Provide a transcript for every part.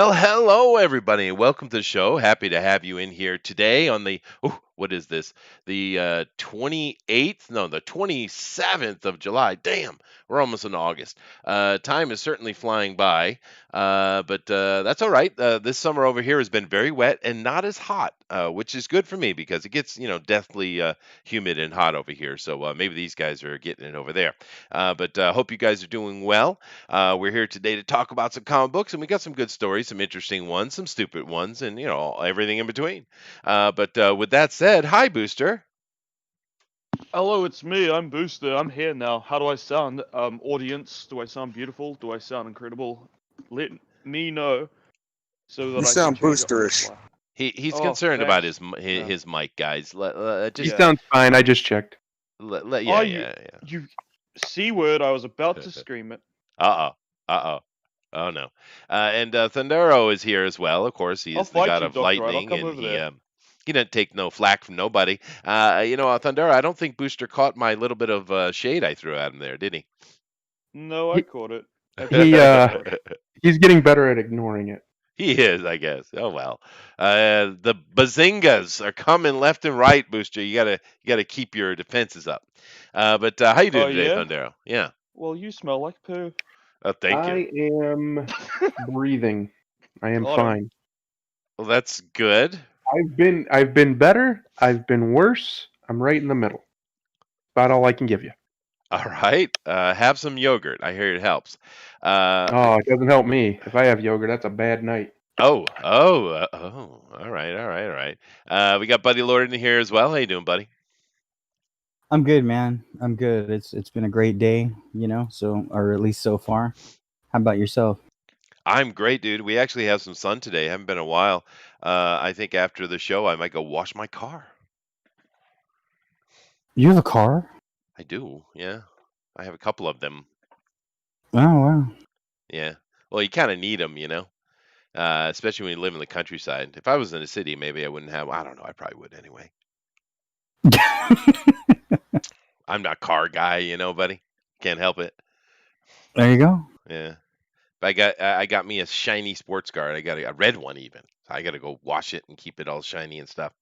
Well, hello everybody. Welcome to the show. Happy to have you in here today on the what is this? The 28th? No, the 27th of July. Damn, we're almost in August. Time is certainly flying by, but that's all right. This summer over here has been very wet and not as hot, which is good for me because it gets deathly humid and hot over here. So maybe these guys are getting it over there. But hope you guys are doing well. We're here today to talk about some comic books, and we got some good stories, some interesting ones, some stupid ones, and everything in between. But with that said, hi Booster. Hello, it's me. I'm Booster. I'm here now. How do I sound? Audience, do I sound beautiful? Do I sound incredible? Let me know so You that I can sound change it on the boosterish. fly. He's Oh, concerned about thanks. his Yeah. his mic, guys. He Just Yeah. sounds fine. I just checked. yeah, Oh, yeah, you C word. I was about yeah. to scream it. Uh oh, oh no. And Thundero is here as well. Of course, he I'll is the fight god you, of Doctor Right. I'll lightning, come and over he there. he didn't take no flack from nobody. Thundero, I don't think Booster caught my little bit of shade I threw at him there, did he? No, I He caught it. he Absolutely caught it. he's getting better at ignoring it. He is, I guess. Oh well. The bazingas are coming left and right, Booster. You gotta keep your defenses up. But how you Oh doing today, yeah. Thundero? Yeah. Well, you smell like poo. Thank you. I am breathing. I am Got him. fine. Well, that's good. I've been better. I've been worse. I'm right in the middle. About all I can give you. All right. Have some yogurt. I hear it helps. Uh, Oh, it doesn't help me. If I have yogurt, that's a bad night. oh. All right, all right, all right. We got Buddy Lord in here as well. How you doing, buddy? I'm good, man. I'm good. It's been a great day, so or at least so far. How about yourself? I'm great, dude. We actually have some sun today. Haven't been a while. I think after the show, I might go wash my car. You have a car? I do. Yeah. I have a couple of them. Oh wow. Yeah. Well, you kind of need them, especially when you live in the countryside. If I was in a city, maybe I wouldn't have. I don't know. I probably would anyway. I'm not a car guy, buddy. Can't help it. There you go. Yeah. But I got me a shiny sports car. I got a red one even. So I got to go wash it and keep it all shiny and stuff.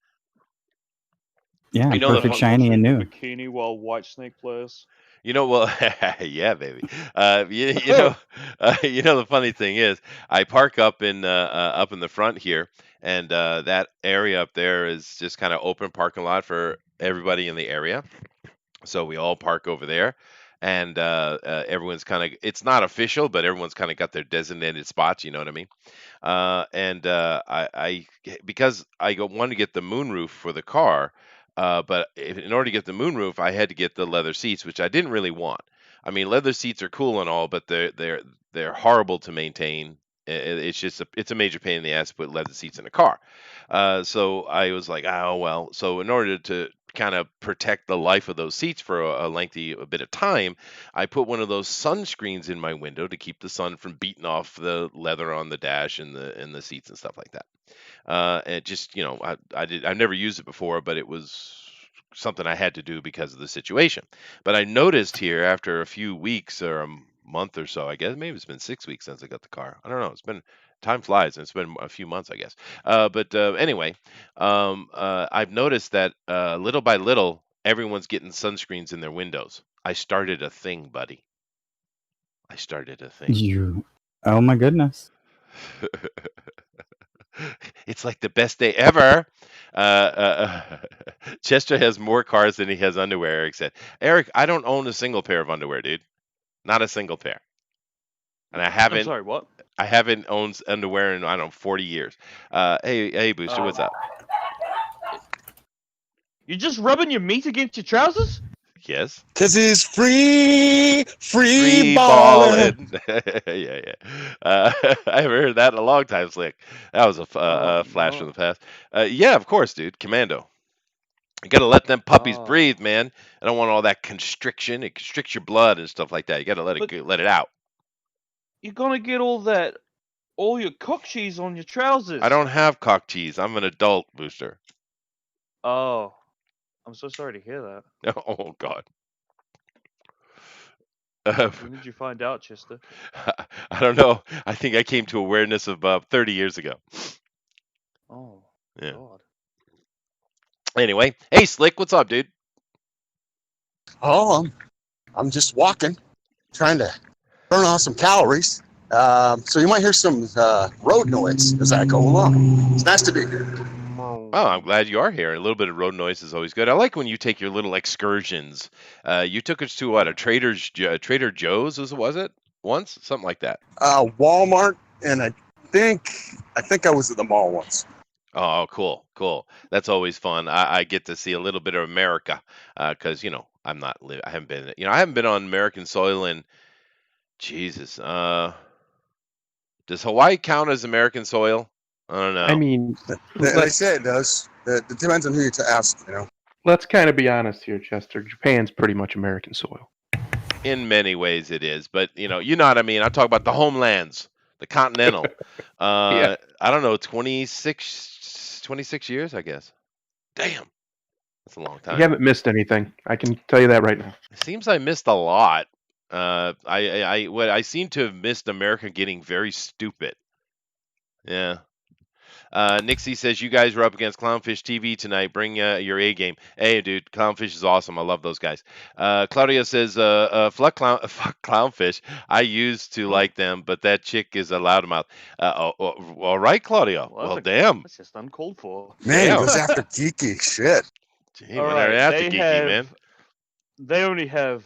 Yeah, You know the Gotta perfect, fun. go wash shiny, it and in the new. bikini while Whitesnake plays. Well, yeah, baby. The funny thing is, I park up in the front here, and that area up there is just kind of open parking lot for everybody in the area. So we all park over there, and everyone's kind of. It's not official, but everyone's kind of got their designated spots. You know what I mean? And I because wanted to get the moonroof for the car, but in order to get the moonroof, I had to get the leather seats, which I didn't really want. I mean, leather seats are cool and all, but they're horrible to maintain. It's just it's a major pain in the ass to put leather seats in a car. So I was like, oh well. So in order to kind of protect the life of those seats for a bit of time, I put one of those sunscreens in my window to keep the sun from beating off the leather on the dash and the seats and stuff like that. And it just, I've never used it before, but it was something I had to do because of the situation. But I noticed here after a few weeks or a month or so, I guess maybe it's been 6 weeks since I got the car. I don't know. It's been time flies, and it's been a few months, I guess. But anyway, I've noticed that little by little, everyone's getting sunscreens in their windows. I started a thing, buddy. I started a thing. You. Oh my goodness. It's like the best day ever. Chester has more cars than he has underwear. Eric said, "Eric, I don't own a single pair of underwear, dude. Not a single pair, and I I'm haven't. sorry. What? I haven't owned underwear in I don't know 40 years. Hey, Booster, what's up? You just rubbing your meat against your trousers? Yes, 'Cause he's free free balling. balling. Yeah. I haven't heard that in a long time, Slick. That was Oh a flash from no. the past. Yeah, of course, dude. Commando. You gotta let them puppies Oh. breathe, man. I don't want all that constriction. It constricts your blood and stuff like that. You gotta But let it out. you're gonna get all your cock cheese on your I trousers. don't have cock cheese. I'm an adult, Booster. Oh, I'm so sorry to hear that. Oh God. When did you find out, Chester? I don't know. I think I came to awareness of 30 years ago. Oh, Yeah. God. Anyway, hey Slick, what's up, dude? Oh, I'm just walking, trying to burn off some calories. So you might hear some road noise as I go along. It's nice to be here. Oh, I'm glad you are here. A little bit of road noise is always good. I like when you take your little excursions. You took us to what, a Trader Joe's, was it? Once? Something like that. Walmart, and I think I was at the mall once. Oh, cool. That's always fun. I get to see a little bit of America because I haven't been on American soil in Jesus. Does Hawaii count as American soil? I don't I know. mean, They let's say it does. It depends on who you to ask. let's kind of be honest here, Chester. Japan's pretty much American soil. In many ways, it is, but you know what I mean. I talk about the homelands, the continental. Yeah. I don't know, 26 years, I guess. Damn, that's a long You time. haven't missed anything. I can tell you that right now. It seems I missed a lot. I seem to have missed America getting very stupid. Yeah. Nixie says you guys were up against Clownfish TV tonight. Bring your A game. Hey, dude, Clownfish is awesome. I love those guys. Claudia says, fuck Clownfish. I used to like them, but that chick is a loudmouth. All right, Claudia. Well, damn. That's just uncalled for. Man, he Damn. goes after geeky shit. Gee, All when they're right, after they geeky, man. They only have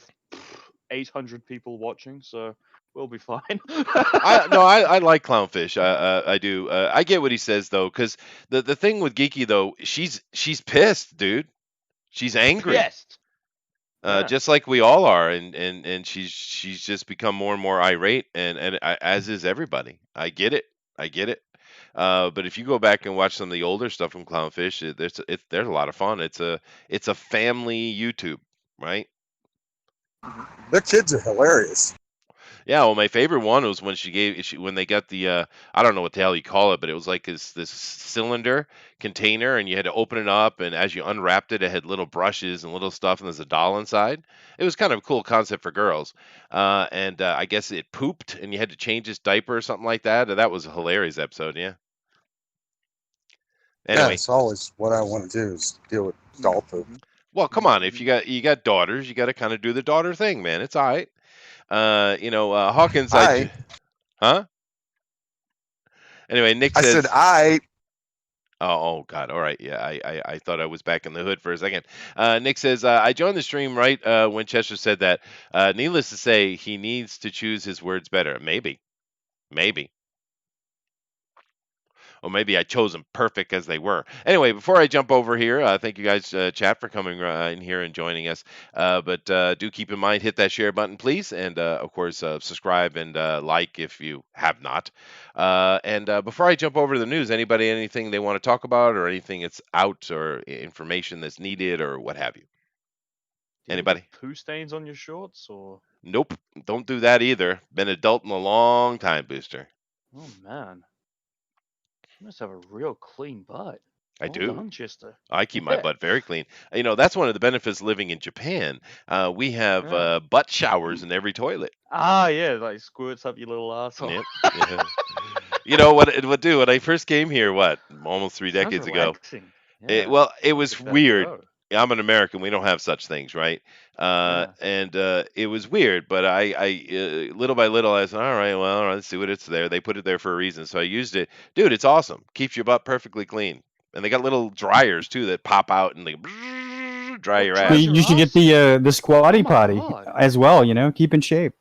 800 people watching, so we'll be fine. I like Clownfish. I do. I get what he says though, because the thing with Geeky though, she's pissed, dude. She's angry. Pissed. Yeah. Just like we all are, and she's just become more and more irate, as is everybody. I get it. But if you go back and watch some of the older stuff from Clownfish, there's a lot of fun. It's a family YouTube, right? Their kids are hilarious. Yeah, well, my favorite one was when when they got the I don't know what the hell you call it, but it was like this cylinder container, and you had to open it up, and as you unwrapped it, it had little brushes and little stuff, and there's a doll inside. It was kind of a cool concept for girls, and I guess it pooped, and you had to change its diaper or something like that. That was a hilarious episode. Yeah. Yeah, Anyway, it's always what I want to do is deal with doll poop. well, come on, if you got daughters, you got to kind of do the daughter thing, man. It's all right. Hawkins, huh? Anyway, Nick I says, said I. Oh God! All right, yeah. I thought I was back in the hood for a second. Nick says I joined the stream right when Chester said that. Needless to say, he needs to choose his words better. Maybe, or maybe I chose them perfect as they were. Anyway, before I jump over here, thank you guys, chat, for coming in here and joining us. But do keep in mind, hit that share button, please, and of course, subscribe and like if you have not. And before I jump over to the news, anything they want to talk about, or anything that's out, or information that's needed, or what have you? Do you have Anybody? poo stains on your shorts, or? Nope, don't do that either. Been adult in a long time, Booster. Oh man, you must have a real clean butt. I Well do. done, Chester. I keep my butt very clean. That's one of the benefits of living in Japan. We have Yeah. butt showers in every toilet. Ah, yeah, like squirts up your little asshole. Yep. Yeah. You know what it would do when I first came here? What, almost 3 Sounds decades ago? relaxing. It Yeah, was give that a weird. go. I'm an American. We don't have such things, right? Yeah. And it was weird, but I little by little, I said, all right, let's see what it's there. They put it there for a reason, so I used it. Dude, it's awesome. Keeps your butt perfectly clean, and they got little dryers too that pop out and they dry What, your dry ass. You should get the squatty Oh my potty God. as well. Keep in shape.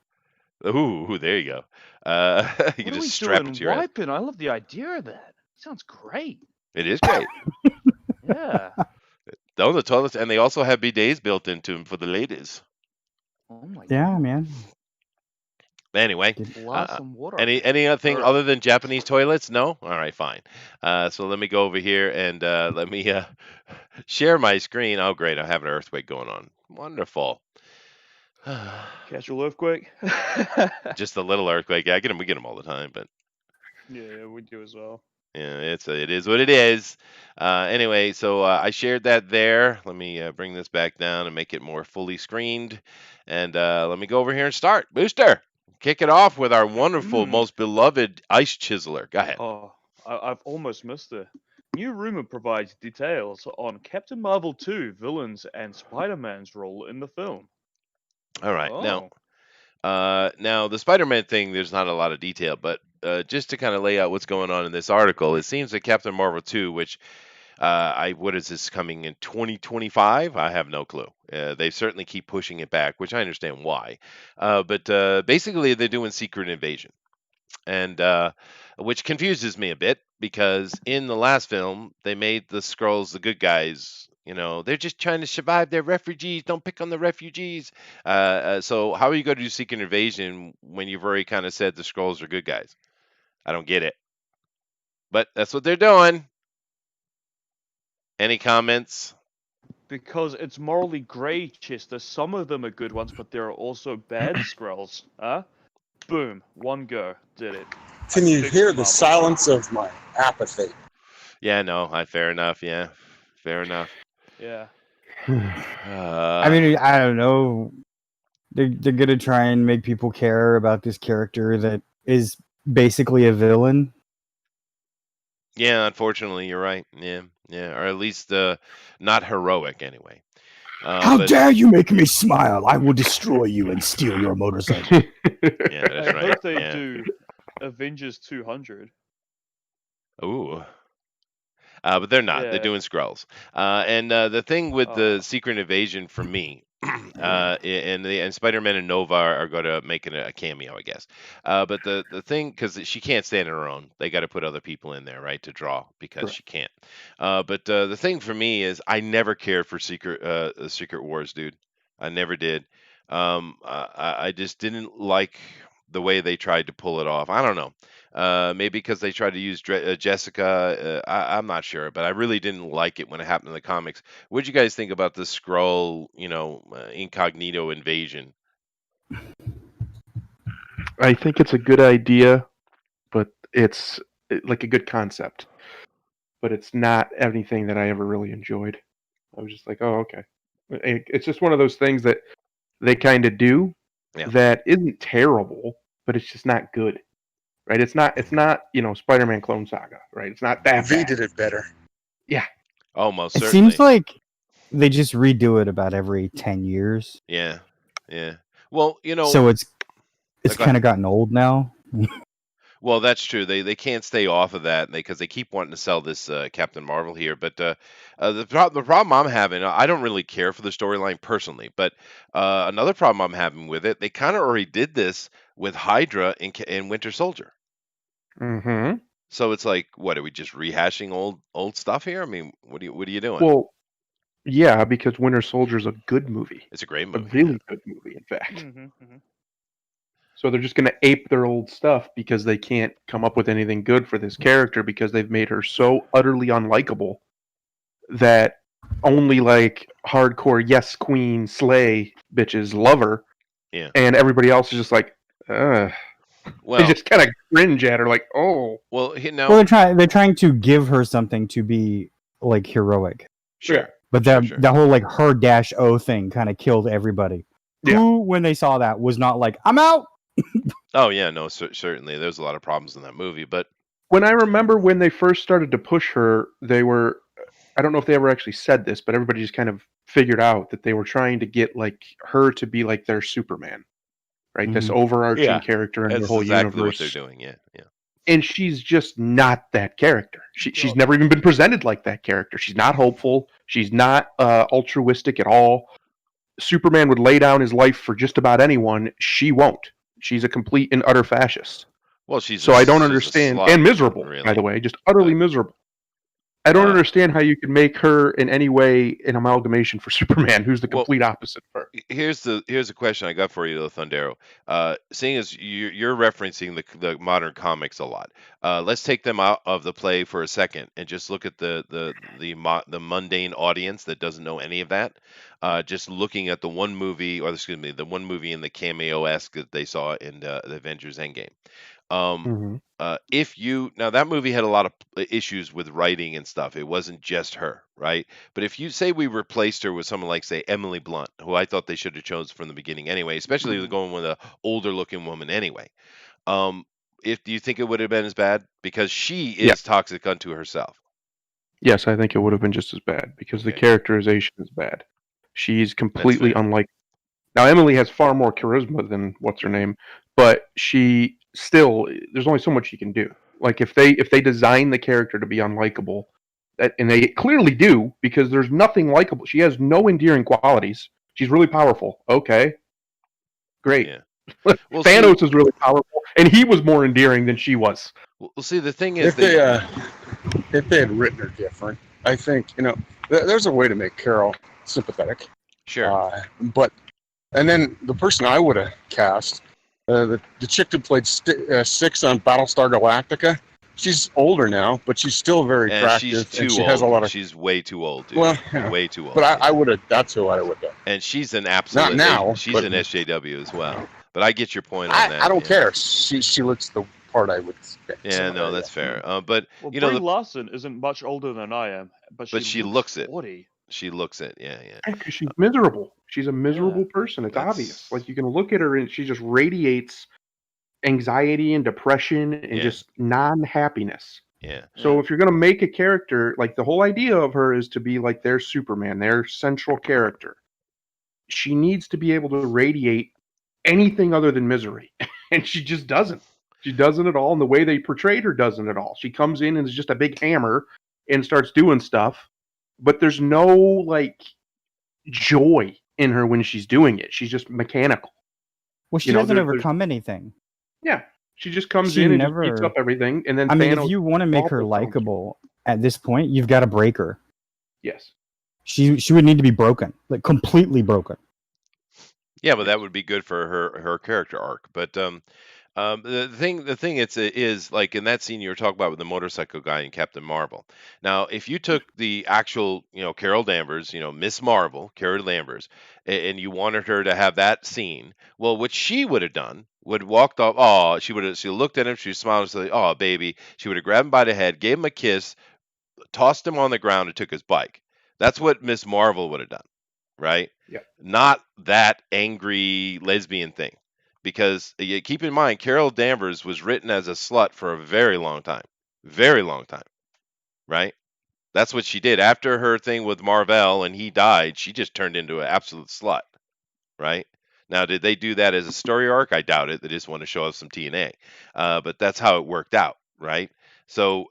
Ooh, there you go. You What can are we just strap doing? it to your ass. Wiping? I love the idea of that. Sounds great. It is great. Yeah. Those are toilets, and they also have bidets built into them for the ladies. Oh my Yeah, God. man. Anyway, Blast some water. any other thing Or- other than Japanese toilets? No? All right, fine. So let me go over here and let me share my screen. Oh, great. I have an earthquake going on. Wonderful. Casual earthquake. Just a little earthquake. Yeah, we get them all the time, but Yeah, we do as well. it is what it is. Anyway, so I shared that there. Let me bring this back down and make it more fully screened. And let me go over here and start. Booster, kick it off with our wonderful, Hmm. most beloved ice chiseler. Go ahead. Oh, I've almost missed it. New rumor provides details on Captain Marvel 2 villains and Spider-Man's role in the film. All right. Oh, Now the Spider-Man thing, there's not a lot of detail, but just to kind of lay out what's going on in this article, it seems that Captain Marvel 2, which what is this coming in 2025? I have no clue. They certainly keep pushing it back, which I understand why. But basically, they're doing Secret Invasion, and which confuses me a bit because in the last film they made the Skrulls the good guys. You know, they're just trying to survive. They're refugees. Don't pick on the refugees. So how are you going to do Secret Invasion when you've already kind of said the Skrulls are good guys? I don't get it. But that's what they're doing. Any comments? because it's morally grey, Chester. Some of them are good ones, but there are also bad Skrulls. Huh? Boom. One go. Did it. Can you fixed hear the Marvel. silence of my apathy? Yeah, no, fair enough. Yeah, fair enough. Yeah. I mean, I don't know. They're gonna try and make people care about this character that is basically a villain. yeah, unfortunately, you're right. Yeah, or at least not heroic anyway. How But dare you make me smile? I will destroy you and steal your motorcycle. yeah, that's I right. hope they Yeah. do Avengers 200. Ooh. But they're not. They're Yeah. doing Skrulls. And the thing with the Oh. Secret Invasion for me, and Spider-Man and Nova are going to make a cameo, I guess. But the thing, because she can't stand on her own, they got to put other people in there, right, to draw because Correct. she can't. But the thing for me is, I never cared for Secret Wars, dude. I never did. I just didn't like the way they tried to pull it off. I don't know. Maybe because they tried to use Jessica. I'm not sure, but I really didn't like it when it happened in the comics. What'd you guys think about the Skrull, incognito invasion? I think it's a good idea, but it's like a good concept. But it's not anything that I ever really enjoyed. I was just like, oh, okay. It's just one of those things that they kind of do Yeah. that isn't terrible, but it's just not good. Right? It's not Spider-Man Clone Saga, right? It's not that V bad. did it better. Almost It certainly. seems like they just redo it about every 10 years. Yeah. Well, So it's Go kind of gotten old now. well, that's true. They can't stay off of that because they keep wanting to sell this Captain Marvel here. But the problem I'm having, I don't really care for the storyline personally. But another problem I'm having with it, they kind of already did this with Hydra in Winter Soldier. Mm-hmm. So it's like, what are we just rehashing old stuff here? I mean, what are you doing? Well, yeah, because Winter Soldier's a good movie. It's a great A movie. really good movie, in fact. Mm-hmm. So they're just going to ape their old stuff because they can't come up with anything good for this character because they've made her so utterly unlikable that only like hardcore yes queen slay bitches love her. Yeah. And everybody else is just like, ugh. Well, They just kind of cringe at her like, oh. well, Well, they're trying to give her something to be like heroic. sure. Yeah. But Sure, that sure. that whole like her dash O thing kind of killed everybody. Yeah. Who, when they saw that, was not like, I'm out. Oh yeah, no, certainly. There's a lot of problems in that movie, but When I remember when they first started to push her, they were, I don't know if they ever actually said this, but everybody just kind of figured out that they were trying to get like her to be like their Superman, right? This Mhm. overarching Yeah, character in that's the whole exactly universe. what they're doing. Yeah. And she's just not that character. She's Well- never even been presented like that character. She's not hopeful. She's not altruistic at all. Superman would lay down his life for just about anyone. She won't. She's a complete and utter fascist. Well, So I don't understand, and miserable, really. by the way, just utterly miserable. I don't understand how you could make her in any way an amalgamation for Superman, who's the Well, complete opposite of her. Here's a question I got for you, though, Thundero. Seeing as you're referencing the modern comics a lot, let's take them out of the play for a second and just look at the mundane audience that doesn't know any of that. Just looking at the one movie, or excuse me, the one movie in the cameo-esque that they saw in the Avengers Endgame. Um, if you now that movie had a lot of issues with writing and stuff. It wasn't just her, right? But if you say we replaced her with someone like, say, Emily Blunt, who I thought they should have chosen from the beginning anyway, especially if they're going with a older looking woman anyway. Um, if do you think it would have been as bad because she is toxic unto herself? Yes, I think it would have been just as bad because the characterization is bad. She's completely unlike. Now Emily has far more charisma than what's her name, but she still there's only so much you can do. Like if they design the character to be unlikable, and they clearly do because there's nothing likable. She has no endearing qualities. She's really powerful. Okay, great. Yeah. Well, Thanos is really powerful, and he was more endearing than she was. Well, see, the thing is, if they had written her different, I think there's a way to make Carol sympathetic. Sure. And then the person I would have cast, the chick who played Six on Battlestar Galactica, she's older now, but she's still very attractive. She's has a lot of. She's way too old, dude. Well, way too old. But I would have. That's who I would have. And she's an absolute. Not now. She's an SJW as well. But I get your point on that. I don't care. She looks the part I would. Yeah, no, that's fair. But Brie Larson isn't much older than I am, but she looks it. 40. She looks it. Yeah. Because she's miserable. She's a miserable person. It's obvious. Like you can look at her and she just radiates anxiety and depression and just non-happiness. Yeah. So if you're gonna make a character, like the whole idea of her is to be like their Superman, their central character. She needs to be able to radiate anything other than misery, and she just doesn't. She doesn't at all, and the way they portrayed her doesn't at all. She comes in and is just a big hammer and starts doing stuff, but there's no like joy in her when she's doing it. She's just mechanical. Well, she doesn't overcome anything. Yeah, she just comes in and just beats up everything, and then Thanos, if you want to make her likable at this point, you've got to break her. Yes, she would need to be broken, like completely broken. Yeah, but that would be good for her character arc. But the thing is like in that scene you were talking about with the motorcycle guy in Captain Marvel. Now, if you took the actual, Carol Danvers, Miss Marvel, Carol Danvers, and you wanted her to have that scene, well, what she would have done would walked off. Oh, she looked at him, she smiled and said, "Oh, baby." She would have grabbed him by the head, gave him a kiss, tossed him on the ground, and took his bike. That's what Miss Marvel would have done. Right? Yeah. Not that angry lesbian thing. Because keep in mind, Carol Danvers was written as a slut for a very long time. Very long time. Right? That's what she did. After her thing with Marvel and he died, she just turned into an absolute slut. Right? Now, did they do that as a story arc? I doubt it. They just want to show us some TNA. But that's how it worked out. Right? So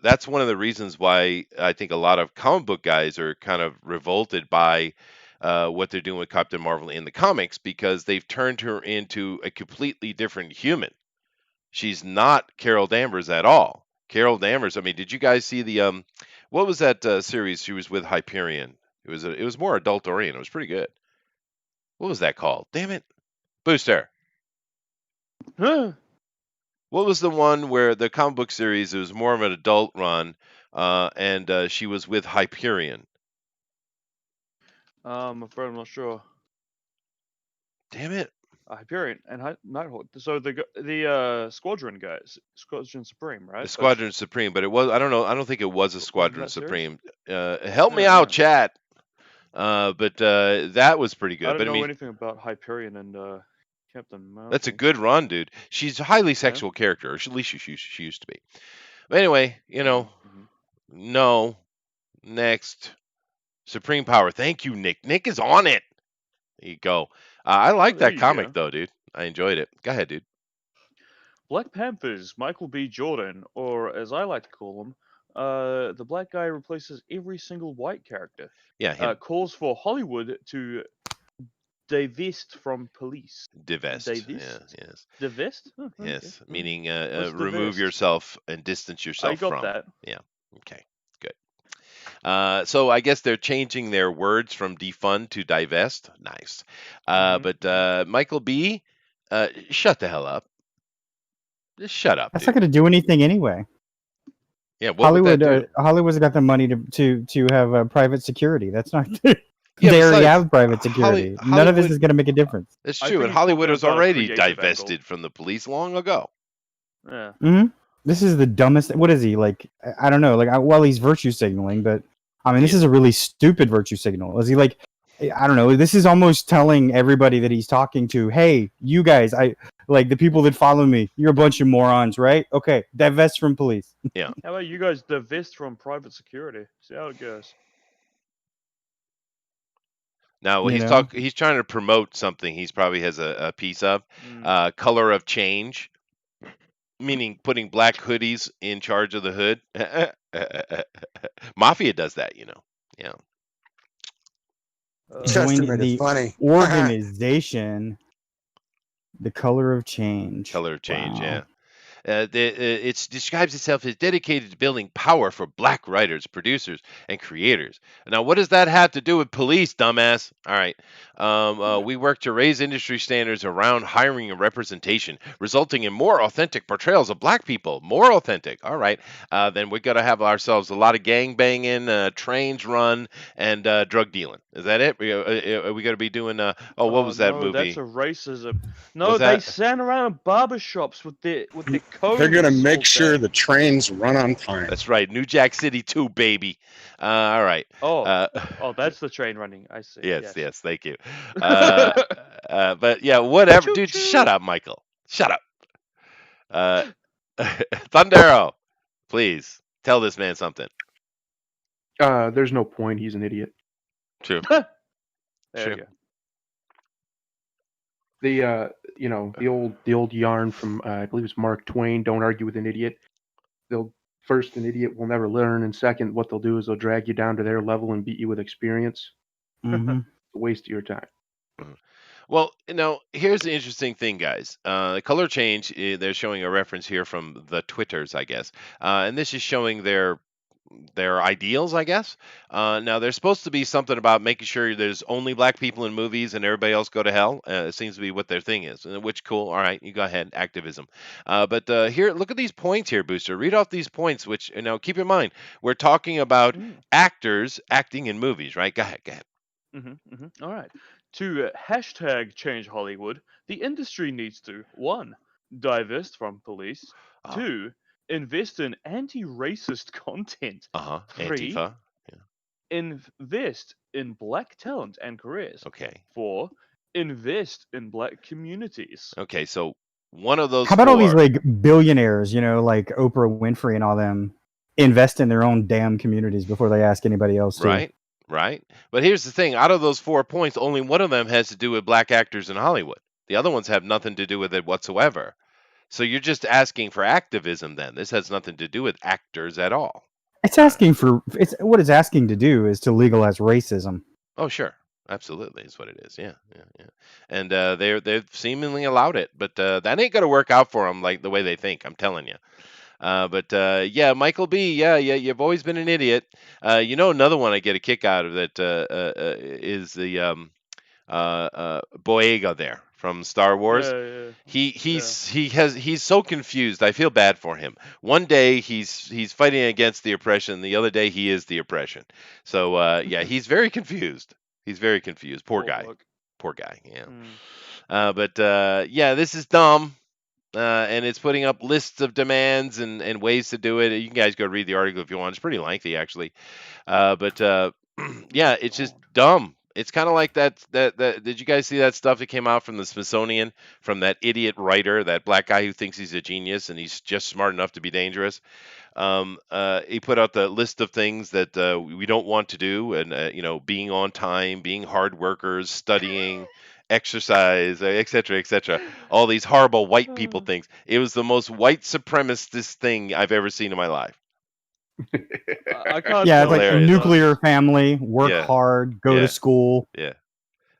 that's one of the reasons why I think a lot of comic book guys are kind of revolted by what they're doing with Captain Marvel in the comics because they've turned her into a completely different human. She's not Carol Danvers at all. Carol Danvers. I mean, did you guys see the what was that series she was with Hyperion? It was more adult oriented. It was pretty good. What was that called? Damn it, Booster. Huh. What was the one where the comic book series, it was more of an adult run, and she was with Hyperion? I'm afraid I'm not sure. Damn it. Hyperion and Nighthawk. So the Squadron guys, Squadron Supreme, right? The Squadron Supreme, but it was, I don't know, I don't think it was a Squadron Supreme. Help me out, chat. But that was pretty good. I don't know anything about Hyperion and Captain Marvel. That's a good run, dude. She's a highly sexual character, or at least she used to be. But anyway, no. Next. Supreme Power. Thank you, Nick. Nick is on it. There you go. I like that comic, though, dude. I enjoyed it. Go ahead, dude. Black Panthers, Michael B. Jordan, or as I like to call him, the black guy replaces every single white character. Yeah. Calls for Hollywood to divest from police. Divest. Divest? Yeah, yes. Divest? Oh, yes. Okay. Meaning remove yourself and distance yourself from. I got that. Yeah. Okay. Good. So I guess they're changing their words from defund to divest. Nice. But Michael B., shut the hell up. Just shut up. That's not going to do anything anyway. Yeah, Hollywood's got the money to have private security. That's not. They already have private security. None of this is going to make a difference. It's true, and Hollywood was already divested from the police long ago. Yeah. Mm-hmm. This is the dumbest. What is he like? I don't know. Like, well, he's virtue signaling, but I mean, this is a really stupid virtue signal. Is he like? I don't know. This is almost telling everybody that he's talking to, hey, you guys, I like the people that follow me. You're a bunch of morons, right? Okay, divest from police. Yeah. How about you guys divest from private security? See how it goes. Now he's trying to promote something. He's probably has a piece of color of change, meaning putting black hoodies in charge of the hood. Mafia does that, you know. Yeah. Join the funny organization. The color of change. Color of change. Wow. Yeah. It describes itself as dedicated to building power for black writers, producers, and creators. Now, what does that have to do with police, dumbass? All right. We work to raise industry standards around hiring and representation, resulting in more authentic portrayals of black people. More authentic. All right. Then we got to have ourselves a lot of gang banging, trains run, and drug dealing. Is that it? Are we going to be doing? What was that movie? That's a racism. No, they stand around in barbershops with their coats. They're gonna make sure the trains run on time. That's right, New Jack City 2, baby. All right. That's the train running. I see. Yes, thank you. But yeah, whatever, dude. Shut up, Michael. Shut up. Thundero, please tell this man something. There's no point. He's an idiot. True. There True. you go. The old yarn from I believe it's Mark Twain. Don't argue with an idiot. First, an idiot will never learn, and second, what they'll do is they'll drag you down to their level and beat you with experience. Mm-hmm. It's a waste of your time. Well, here's the interesting thing, guys. The color change, they're showing a reference here from the Twitters, I guess. And this is showing their ideals, I guess. Now, there's supposed to be something about making sure there's only black people in movies and everybody else go to hell. It seems to be what their thing is, which cool. All right, you go ahead, activism. But here, look at these points here, Booster. Read off these points, which, keep in mind, we're talking about actors acting in movies, right? Go ahead. All right. To hashtag change Hollywood, the industry needs to 1. Divest from police. 2. Invest in anti-racist content. 3. Antifa. Yeah. Invest in black talent and careers. Okay. 4. Invest in black communities. Okay, so one of those. How about all these like billionaires, like Oprah Winfrey and all them, invest in their own damn communities before they ask anybody else to. Right. But here's the thing: out of those 4 points, only one of them has to do with black actors in Hollywood. The other ones have nothing to do with it whatsoever. So you're just asking for activism then. This has nothing to do with actors at all. What it's asking to do is to legalize racism. Oh, sure. Absolutely is what it is. Yeah. And they've seemingly allowed it, but that ain't going to work out for them like the way they think, I'm telling you. But Michael B, you've always been an idiot. Another one I get a kick out of that is the Boyega there from Star Wars. He's so confused. I feel bad for him. One day he's fighting against the oppression, the other day he is the oppression. So he's very confused. He's very confused. Poor guy. Yeah. But this is dumb. And it's putting up lists of demands and ways to do it. You guys go read the article if you want. It's pretty lengthy, actually. It's just dumb. It's kind of like that. Did you guys see that stuff that came out from the Smithsonian from that idiot writer, that black guy who thinks he's a genius and he's just smart enough to be dangerous? He put out the list of things that we don't want to do, and being on time, being hard workers, studying. Exercise, etc. All these horrible white people things. It was the most white supremacist thing I've ever seen in my life. I can't. Yeah, it's like a nuclear family, work hard, go to school. Yeah.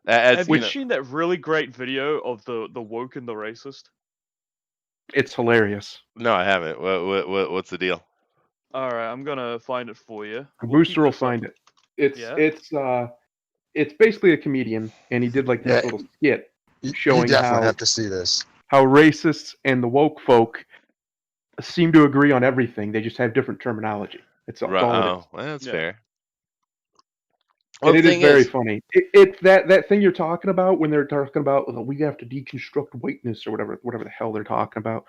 Have you seen that really great video of the woke and the racist? It's hilarious. No, I haven't. What's the deal? All right, I'm gonna find it for you. Booster will find it. It's basically a comedian, and he did like this little skit showing you definitely have to see this. How racists and the woke folk seem to agree on everything. They just have different terminology. It's all well, that's fair. And it is very funny. It's that thing you're talking about when they're talking about we have to deconstruct whiteness or whatever the hell they're talking about.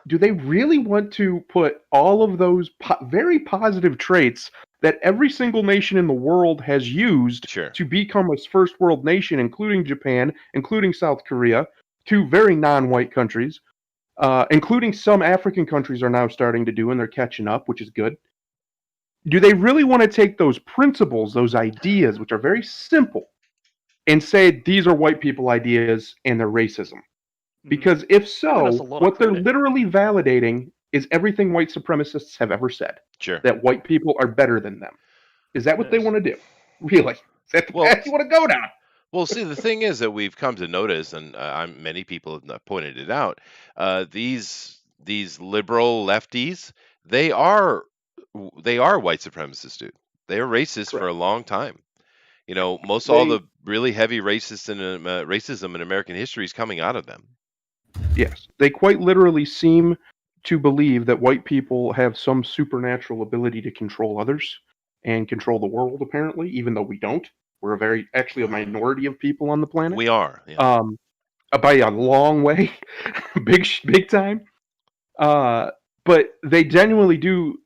do they really want to put all of those very positive traits that every single nation in the world has used to become a first world nation, including Japan, including South Korea, two very non-white countries, including some African countries are now starting to do, and they're catching up, which is good. Do they really want to take those principles, those ideas, which are very simple, and say these are white people ideas and they're racism? Because if so, what they're literally validating is everything white supremacists have ever said. That white people are better than them. Is that what they want to do? Really? Is that the path you want to go down? Well, see, the thing is that we've come to notice, and many people have pointed it out, these liberal lefties, they are white supremacists, dude. They are racist for a long time. You know, all the really heavy racism in American history is coming out of them. Yes, they quite literally seem to believe that white people have some supernatural ability to control others and control the world, apparently, even though we don't. We're actually a minority of people on the planet. We are. Yeah. By a long way. big time. But they genuinely do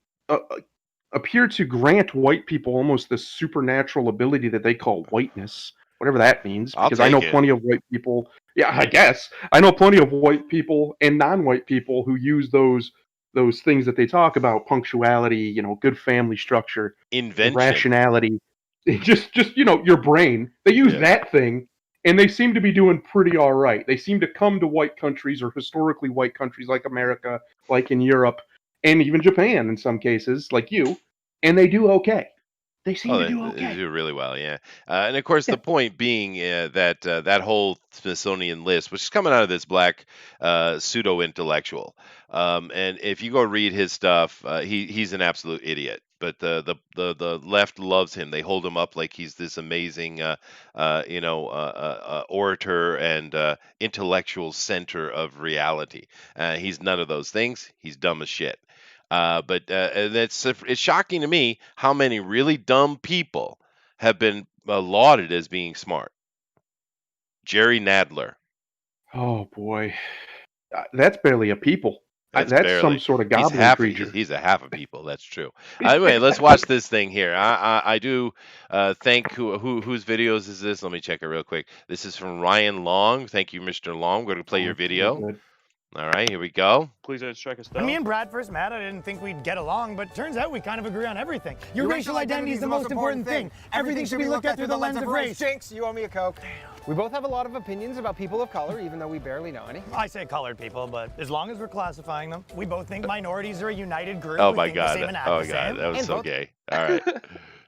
appear to grant white people almost this supernatural ability that they call whiteness, whatever that means. Because I know plenty of white people. Yeah, I guess I know plenty of white people and non-white people who use those things that they talk about: punctuality, good family structure, invention, rationality, just your brain. They use that thing, and they seem to be doing pretty all right. They seem to come to white countries or historically white countries like America, like in Europe, and even Japan in some cases, like you, and they do okay. They seem to do okay. They do really well, yeah. And of course, the point being that that whole Smithsonian list, which is coming out of this black pseudo intellectual, and if you go read his stuff, he's an absolute idiot. But the left loves him. They hold him up like he's this amazing, orator and intellectual center of reality. He's none of those things. He's dumb as shit. But it's shocking to me how many really dumb people have been lauded as being smart. Jerry Nadler. Oh boy, that's barely a people. That's some sort of goblin creature. He's a half a people. That's true. Anyway, let's watch this thing here. I do thank whose videos is this? Let me check it real quick. This is from Ryan Long. Thank you, Mr. Long. We're going to play your video. All right, here we go. Please don't strike us down. When me and Brad first met, I didn't think we'd get along, but turns out we kind of agree on everything. Your racial identity is the most important thing. Everything should be looked at through the lens of race. Jinx, you owe me a Coke. We both have a lot of opinions about people of color, even though we barely know any. I say colored people, but as long as we're classifying them, we both think minorities are a united group. Oh my God! Oh God, that was so gay. All right.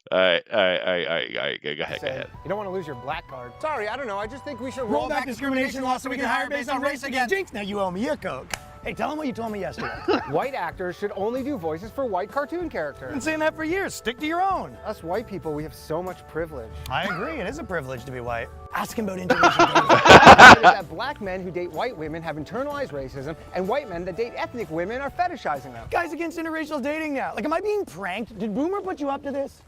All right, go ahead. You don't want to lose your black card. Sorry, I don't know. I just think we should roll back discrimination laws so we can hire based on race again. Jinx, now you owe me a Coke. Hey, tell him what you told me yesterday. White actors should only do voices for white cartoon characters. I've been saying that for years. Stick to your own. Us white people, we have so much privilege. I agree. It is a privilege to be white. Ask him about interracial dating. That black men who date white women have internalized racism, and white men that date ethnic women are fetishizing them. Guys against interracial dating now. Like, am I being pranked? Did Boomer put you up to this?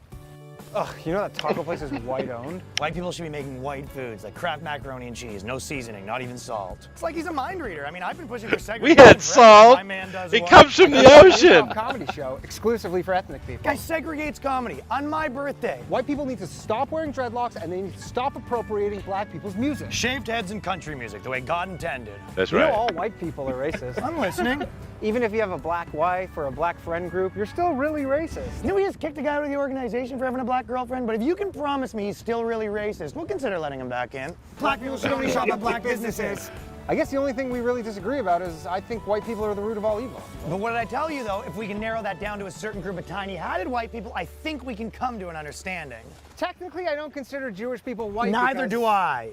Ugh, you know that taco place is white-owned? White people should be making white foods, like Kraft macaroni and cheese, no seasoning, not even salt. It's like he's a mind reader. I mean, I've been pushing for segregation. We had salt. My man does it comes from the ocean. A comedy show exclusively for ethnic people. Guy segregates comedy on my birthday. White people need to stop wearing dreadlocks, and they need to stop appropriating black people's music. Shaved heads and country music, the way God intended. That's right. You know all white people are racist. I'm listening. Even if you have a black wife or a black friend group, you're still really racist. You know, we just kicked a guy out of the organization for having a black girlfriend, but if you can promise me he's still really racist, we'll consider letting him back in. Black people should only shop at black businesses. I guess the only thing we really disagree about is I think white people are the root of all evil. But what did I tell you, though? If we can narrow that down to a certain group of tiny-hatted white people, I think we can come to an understanding. Technically, I don't consider Jewish people white. Neither do I.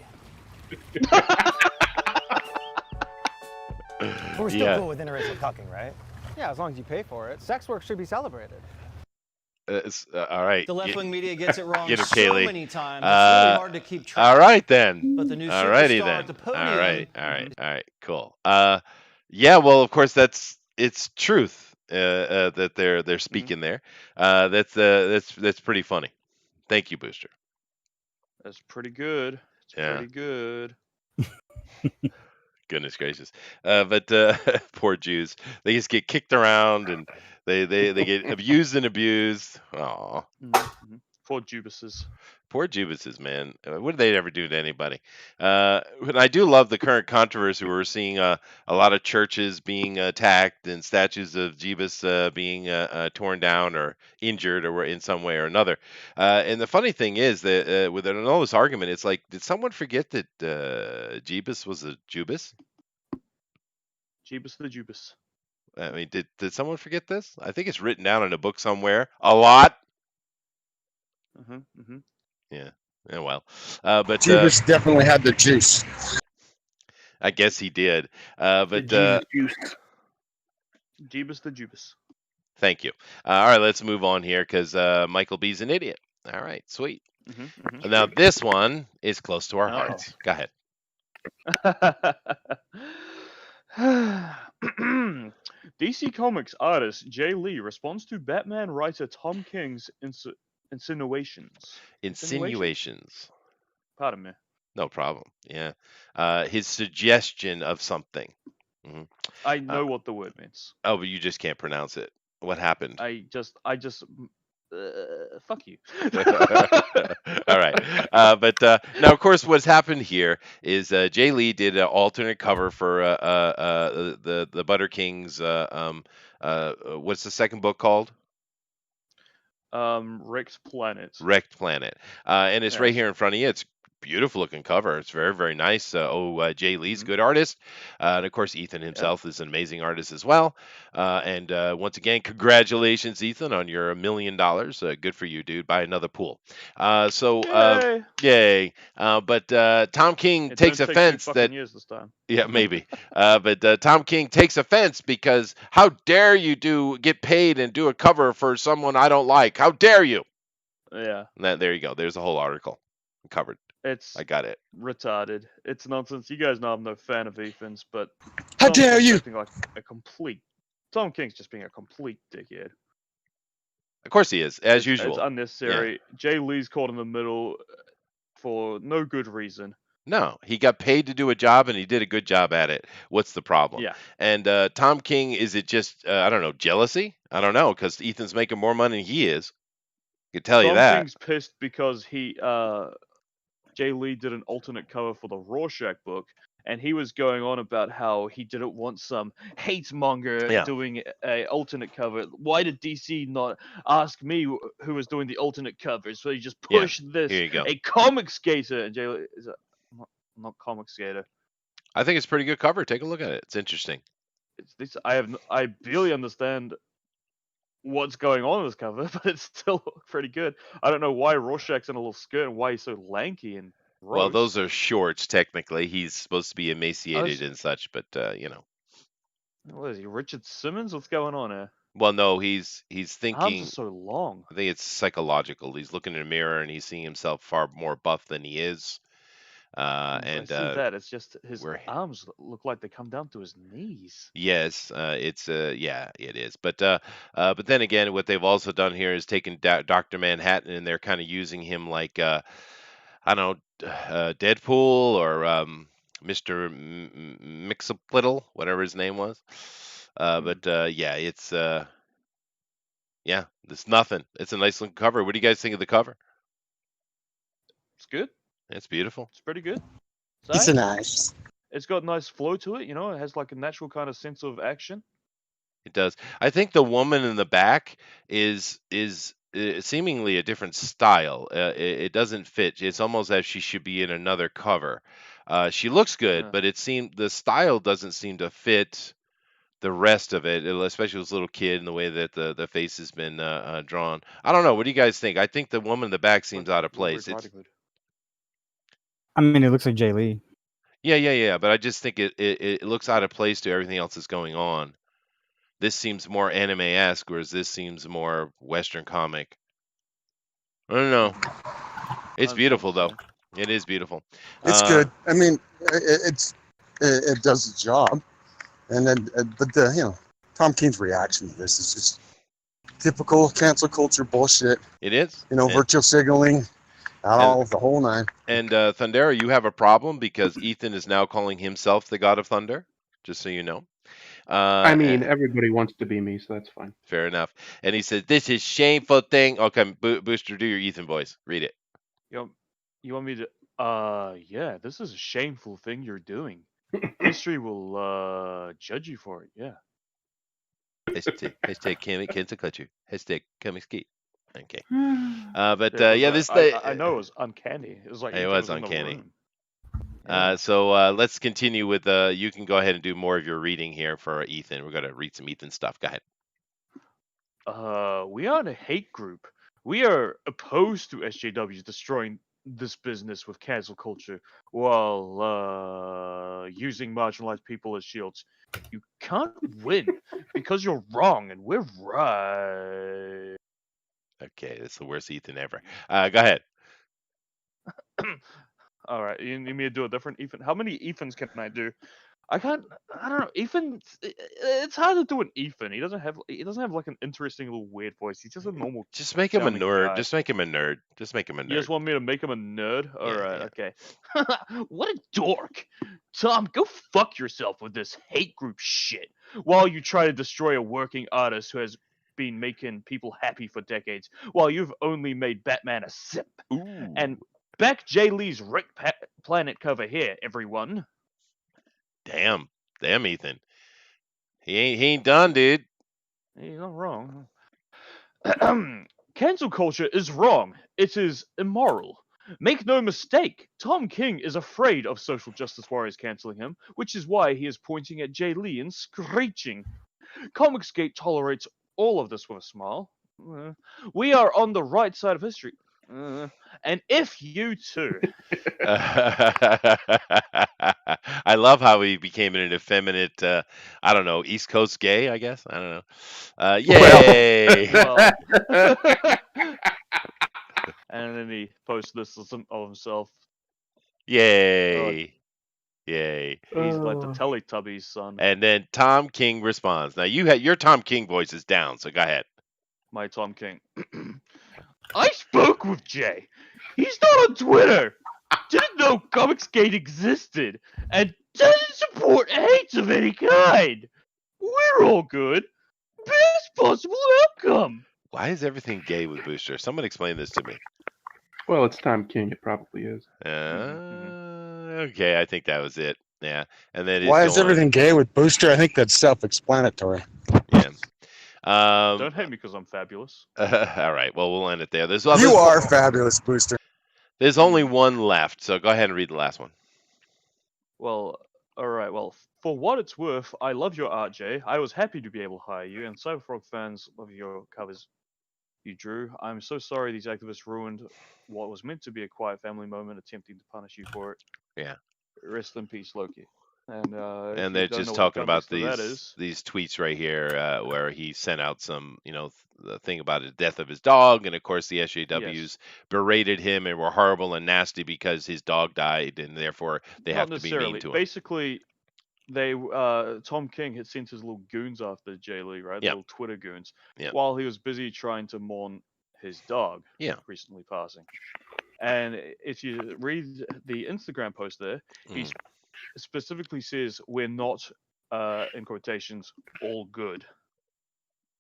But we're still cool with interracial cucking, right? Yeah, as long as you pay for it. Sex work should be celebrated. All right. The left-wing media gets it wrong so Kaylee. Many times. It's really hard to keep track. All right, then. But the new Alrighty superstar then. at the podium. All right. Cool. Yeah. Well, of course, it's truth that they're speaking there. That's pretty funny. Thank you, Booster. That's pretty good. It's pretty good. Goodness gracious. But poor Jews, they just get kicked around and they get abused and abused. Aw, Poor Jubuses. poor Jubuses, man. What did they ever do to anybody? But I do love the current controversy. We're seeing a lot of churches being attacked and statues of Jebus being torn down or injured or in some way or another. And the funny thing is that with all this argument, it's like, did someone forget that Jebus was a Jubus? Jebus the Jubus. I mean, did someone forget this? I think it's written down in a book somewhere. A lot. Yeah. Yeah. Well, but Jebus definitely had the juice. I guess he did. But Jebus the Jubus. Thank you. All right, let's move on here because Michael B's an idiot. All right, sweet. Now this one is close to our hearts. Go ahead. DC Comics artist Jay Lee responds to Batman writer Tom King's insinuations. Insinuations. Pardon me. No problem. Yeah. His suggestion of something. I know what the word means. Oh, but you just can't pronounce it. What happened? I just fuck you. All right. But now, of course, what's happened here is Jay Lee did an alternate cover for the Butter King's. What's the second book called? Wrecked Planet. Wrecked Planet. And it's right here in front of you. It's beautiful looking cover. It's very, very nice. Jay Lee's good artist. And of course, Ethan himself is an amazing artist as well. And once again, congratulations, Ethan, on your $1 million. Good for you, dude. Buy another pool. Yay. But Tom King takes offense that. Years this time. Yeah, maybe. But Tom King takes offense because how dare you get paid and do a cover for someone I don't like? How dare you? Yeah. There you go. There's a whole article covered. I got it. Retarded. It's nonsense. You guys know I'm no fan of Ethan's, but how dare you? Like Tom King's just being a complete dickhead. Of course he is, as usual. It's unnecessary. Yeah. Jay Lee's caught in the middle for no good reason. No, he got paid to do a job and he did a good job at it. What's the problem? Yeah. And Tom King, is it just I don't know, jealousy? I don't know, because Ethan's making more money than he is. I can tell you that. Tom King's pissed because Jay Lee did an alternate cover for the Rorschach book, and he was going on about how he didn't want some hate monger doing a alternate cover. Why did DC not ask me who was doing the alternate cover? So he just pushed this. Here you go. A comic skater. And Jay Lee is not comic skater. I think it's a pretty good cover. Take a look at it. It's interesting. I barely understand what's going on in this cover, but it's still pretty good. I don't know why Rorschach's in a little skirt and why he's so lanky and gross. Well, those are shorts, technically. He's supposed to be emaciated and such, but, What is he, Richard Simmons? What's going on here? Well, no, he's thinking... Arms are so long. I think it's psychological. He's looking in a mirror and he's seeing himself far more buff than he is. I see that. It's just his arms look like they come down to his knees. Yes, it is. But then again, what they've also done here is taken Dr. Manhattan and they're kind of using him like I don't know, Deadpool or Mr. Mixoplittle, whatever his name was. It's it's nothing. It's a nice looking cover. What do you guys think of the cover? It's good. It's beautiful. It's pretty good. It's nice. It's got nice flow to it, It has like a natural kind of sense of action. It does. I think the woman in the back is seemingly a different style. It doesn't fit. It's almost as she should be in another cover. She looks good, but the style doesn't seem to fit the rest of it, especially this little kid and the way that the face has been drawn. I don't know. What do you guys think? I think the woman in the back seems out of place. I mean, it looks like Jay Lee. Yeah. But I just think it looks out of place to everything else that's going on. This seems more anime-esque, whereas this seems more Western comic. I don't know. It's beautiful, though. It is beautiful. It's good. I mean, it does the job. And then, Tom King's reaction to this is just typical cancel culture bullshit. It is. Virtual signaling. All the whole nine. And Thundera, you have a problem because Ethan is now calling himself the God of Thunder. Just so you know. I mean, everybody wants to be me, so that's fine. Fair enough. And he said, "This is shameful thing." Okay, Booster, do your Ethan voice. Read it. You want me to? Yeah, this is a shameful thing you're doing. History will judge you for it. Yeah. Hashtag cancel culture. Hashtag coming ski. Okay. This I know it was uncanny. It was like it Ethan was in the uncanny. room. Yeah. Let's continue with you can go ahead and do more of your reading here for Ethan. We're gonna read some Ethan stuff. Go ahead. We are in a hate group. We are opposed to SJWs destroying this business with cancel culture while using marginalized people as shields. You can't win because you're wrong and we're right. Okay, that's the worst Ethan ever. Go ahead. All right, you need me to do a different Ethan? How many Ethans can I do? I don't know. Ethan, it's hard to do an Ethan. He doesn't have like an interesting little weird voice. He's just a normal. Just make him a sounding nerd. guy. Just make him a nerd. Just make him a nerd. You just want me to make him a nerd? All Yeah, right, yeah. okay. What a dork. Tom, go fuck yourself with this hate group shit while you try to destroy a working artist who has been making people happy for decades while you've only made Batman a simp. Ooh. And back Jay Lee's Rick Planet cover here, everyone. Damn, Ethan. He ain't done, dude. He's not wrong. Cancel culture is wrong. It is immoral. Make no mistake, Tom King is afraid of social justice warriors canceling him, which is why he is pointing at Jay Lee and screeching. Comicsgate tolerates all of this with a smile. We are on the right side of history. And if you too. I love how he became an effeminate, I don't know, East Coast gay, I guess. I don't know. Yay! And then he posts this of himself. Yay! Yay! He's like the Teletubbies, son. And then Tom King responds. Now your Tom King voice is down, so go ahead. My Tom King. I spoke with Jay. He's not on Twitter. Didn't know Comicsgate existed, and doesn't support hate of any kind. We're all good. Best possible outcome. Why is everything gay with Booster? Someone explain this to me. Well, it's Tom King. It probably is. Okay, I think that was it. Yeah, and then why is everything gay with Booster? I think that's self-explanatory. Yeah. Don't hate me because I'm fabulous. All right. Well, we'll end it there. You are fabulous, Booster. There's only one left, so go ahead and read the last one. Well, all right. Well, for what it's worth, I love your art, Jay. I was happy to be able to hire you, and Cyberfrog fans love your covers you drew. I'm so sorry these activists ruined what was meant to be a quiet family moment, attempting to punish you for it. Yeah. Rest in peace, Loki. And they're just talking about these tweets right here where he sent out some, the thing about the death of his dog, and of course the SJWs berated him and were horrible and nasty because his dog died, and therefore they have to be mean to him. Basically, Tom King had sent his little goons after Jay Lee, right? Yep. Little Twitter goons, yep. while he was busy trying to mourn his dog, recently passing. And if you read the Instagram post there, he specifically says, "We're not, in quotations, all good."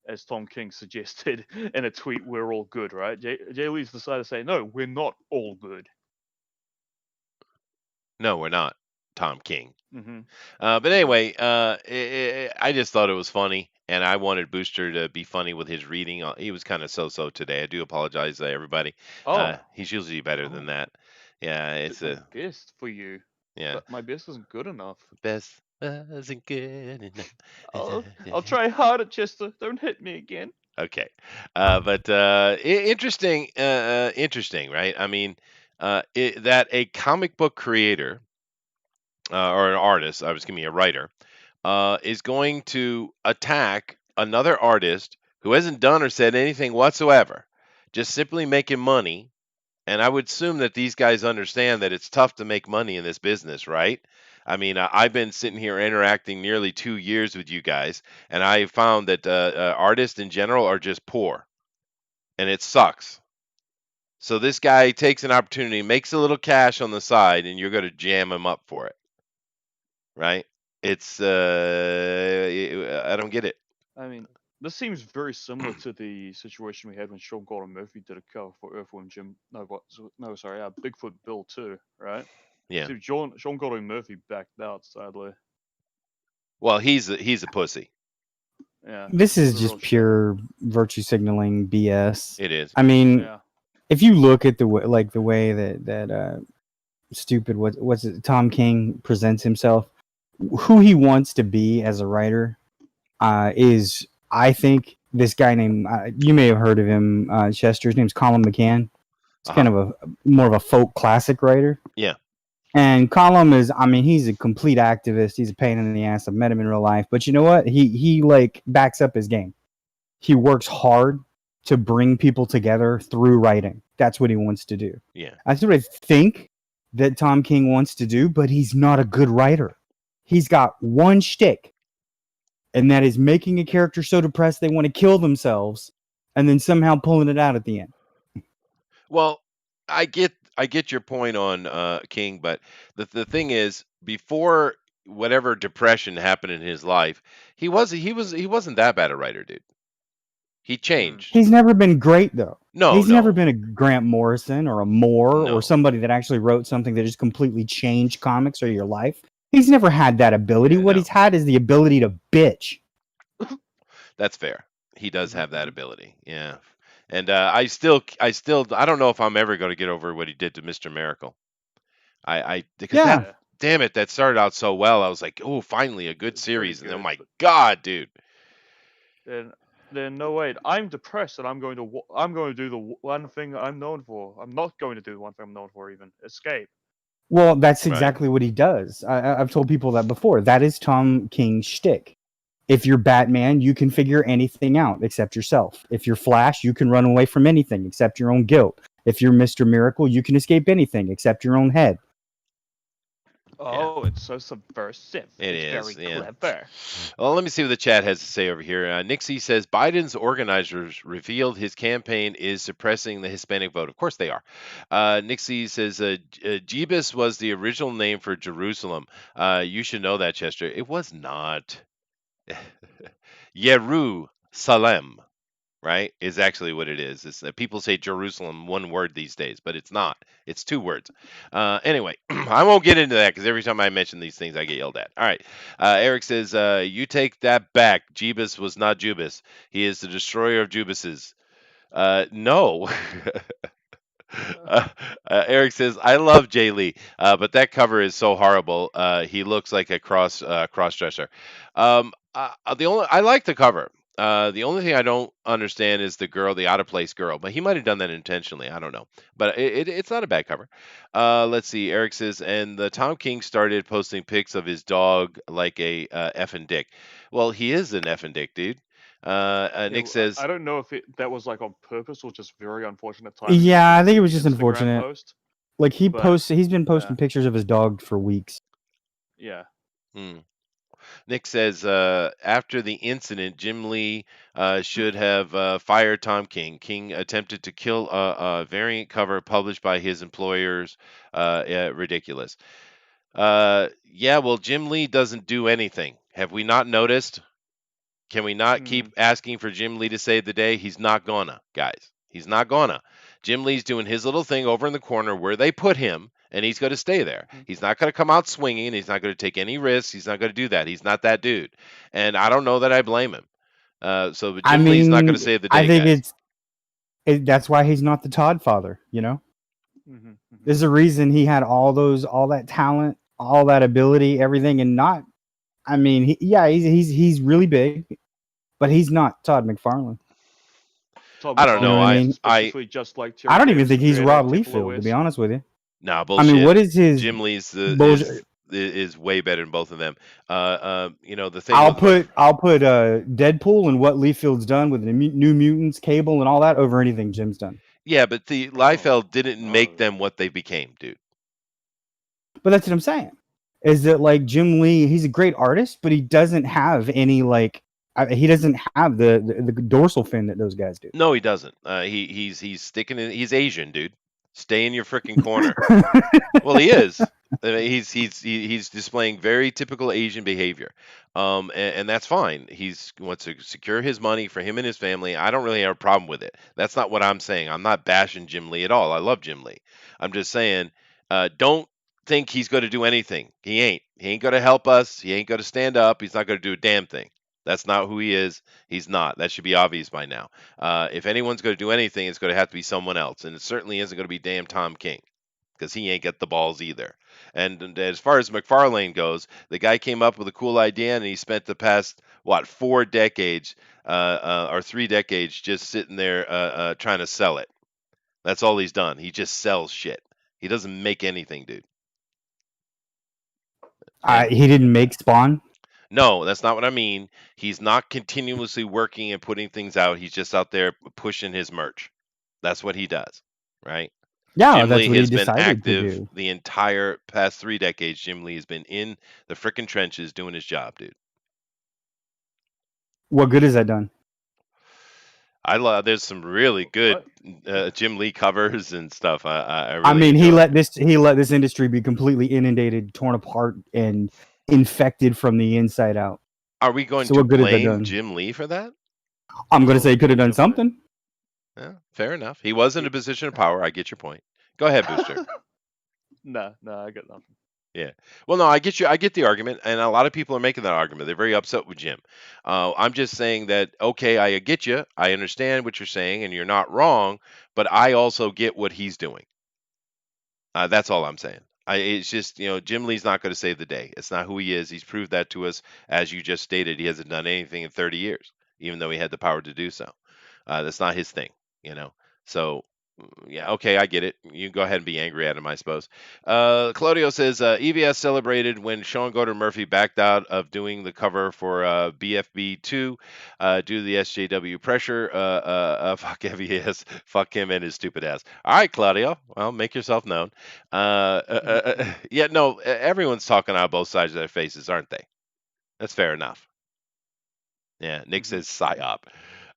As Tom King suggested in a tweet, "We're all good," right? Jay Lee's decided to say, "No, we're not all good." No, we're not, Tom King. Mm-hmm. But anyway, I just thought it was funny, and I wanted Booster to be funny with his reading. He was kind of so-so today. I do apologize to everybody. He's usually better than that. Yeah, it's a best for you. Yeah, but my best isn't good enough. Best wasn't good enough. I'll try harder, Chester. Don't hit me again. Okay, but interesting, right? I mean, that a comic book creator or an artist, a writer, is going to attack another artist who hasn't done or said anything whatsoever, just simply making money. And I would assume that these guys understand that it's tough to make money in this business, right? I mean, I've been sitting here interacting nearly 2 years with you guys, and I found that artists in general are just poor, and it sucks. So this guy takes an opportunity, makes a little cash on the side, and you're going to jam him up for it, right? It's I don't get it. I mean, this seems very similar to the situation we had when Sean Gordon Murphy did a cover for Earthworm Jim. Bigfoot Bill too, right? Yeah. See, Sean Gordon Murphy backed out, sadly. Well, he's a pussy. Yeah. This is he's a just real pure virtue signaling BS. It is. I mean, Yeah. if you look at the way that stupid what's it, Tom King presents himself, who he wants to be as a writer, is, I think, this guy named you may have heard of him, Chester. His name's Colin McCann. It's kind of a more of a folk classic writer. Yeah. And Colin is, I mean, he's a complete activist. He's a pain in the ass. I've met him in real life, but you know what? He like backs up his game. He works hard to bring people together through writing. That's what he wants to do. Yeah. That's what I think that Tom King wants to do, but he's not a good writer. He's got one shtick, and that is making a character so depressed they want to kill themselves, and then somehow pulling it out at the end. Well, I get your point on King, but the thing is, before whatever depression happened in his life, he wasn't that bad a writer, dude. He changed. He's never been great, though. No, he's no. never been a Grant Morrison or a Moore No. or somebody that actually wrote something that just completely changed comics or your life. He's never had that ability. Yeah, what no. he's had is the ability to bitch. That's fair. He does have that ability. Yeah. And I don't know if I'm ever going to get over what he did to Mr. Miracle. Because that, damn it, that started out so well. I was like, oh, finally a good series. And oh my God, dude. Then no wait, I'm depressed and I'm going to do the one thing I'm known for. I'm not going to do the one thing I'm known for, even escape. Well, that's exactly what he does. I've told people that before. That is Tom King's shtick. If you're Batman, you can figure anything out except yourself. If you're Flash, you can run away from anything except your own guilt. If you're Mr. Miracle, you can escape anything except your own head. Oh, it's so subversive. It's very clever. Well, let me see what the chat has to say over here. Nixie says Biden's organizers revealed his campaign is suppressing the Hispanic vote. Of course they are. Nixie says Jebus was the original name for Jerusalem. You should know that, Chester. It was not. Yeru-Salem, right, is actually what it is. It's, people say Jerusalem one word these days, but it's not. It's two words. Anyway, I won't get into that because every time I mention these things, I get yelled at. All right. Eric says, you take that back. Jebus was not Jubus. He is the destroyer of Jubuses. No. Eric says, I love Jay Lee, but that cover is so horrible. He looks like a cross-dresser. I like the cover. The only thing I don't understand is the out of place girl, but he might have done that intentionally. I don't know, but it's not a bad cover. Let's see. Eric says, and the Tom King started posting pics of his dog like a effing dick. Well, he is an effing dick, dude. Nick says, I don't know if that was like on purpose or just very unfortunate timing. Yeah, I think it was just unfortunate. Like he's been posting pictures of his dog for weeks. Yeah. Nick says, after the incident, Jim Lee should have fired Tom King. King attempted to kill a variant cover published by his employers. Ridiculous. Yeah, well, Jim Lee doesn't do anything. Have we not noticed? Can we not keep asking for Jim Lee to save the day? He's not gonna, guys. He's not gonna. Jim Lee's doing his little thing over in the corner where they put him, and he's going to stay there. He's not going to come out swinging. He's not going to take any risks. He's not going to do that. He's not that dude. And I don't know that I blame him. So Jim Lee's not going to save the day, I think guys. that's why he's not the Todd father, you know? There's a reason he had all that talent, all that ability, everything, and not. I mean, he's really big, but he's not Todd McFarlane. I don't know. I don't even think he's Rob Liefeld, to be honest with you. Nah, bullshit. I mean, what is his Jim Lee's is way better than both of them. The thing. I'll put Deadpool and what Liefield's done with the New Mutants, Cable, and all that over anything Jim's done. Yeah, but the Liefeld didn't make them what they became, dude. But that's what I'm saying. Is that like Jim Lee? He's a great artist, but he doesn't have any like He doesn't have the dorsal fin that those guys do. No, he doesn't. He's sticking in. He's Asian, dude. Stay in your freaking corner. Well, he is. He's displaying very typical Asian behavior, and that's fine. He's wants to secure his money for him and his family. I don't really have a problem with it. That's not what I'm saying. I'm not bashing Jim Lee at all. I love Jim Lee. I'm just saying, don't think he's going to do anything. He ain't. He ain't going to help us. He ain't going to stand up. He's not going to do a damn thing. That's not who he is. He's not. That should be obvious by now. If anyone's going to do anything, it's going to have to be someone else, and it certainly isn't going to be damn Tom King, because he ain't got the balls either. And as far as McFarlane goes, the guy came up with a cool idea, and he spent the past 4 decades or 3 decades just sitting there trying to sell it. That's all he's done. He just sells shit. He doesn't make anything, dude. He didn't make Spawn. No, that's not what I mean. He's not continuously working and putting things out. He's just out there pushing his merch. That's what he does, right? Yeah, Jim that's Lee what he has been decided to active do. the entire past 3 decades. Jim Lee has been in the frickin' trenches doing his job, dude. What good has that done? I love. There's some really good Jim Lee covers and stuff. I really I mean, he enjoy. let this industry be completely inundated, torn apart, and infected from the inside out. Are we going So to what good has that blame done? Jim Lee for that? I'm going to say he could have done something. Yeah, fair enough. He was in a position of power. I get your point. Go ahead, Booster. No, I got nothing. Yeah. Well, no, I get you. I get the argument, and a lot of people are making that argument. They're very upset with Jim. I'm just saying that, okay, I get you. I understand what you're saying, and you're not wrong, but I also get what he's doing. That's all I'm saying. It's just, Jim Lee's not going to save the day. It's not who he is. He's proved that to us. As you just stated, he hasn't done anything in 30 years, even though he had the power to do so. That's not his thing, So, yeah, okay, I get it. You can go ahead and be angry at him, I suppose. Claudio says, EVS celebrated when Sean Gordon Murphy backed out of doing the cover for BFB2 due to the SJW pressure. Fuck EVS. Fuck him and his stupid ass. All right, Claudio. Well, make yourself known. Yeah, no, everyone's talking out both sides of their faces, aren't they? That's fair enough. Yeah, Nick says psyop.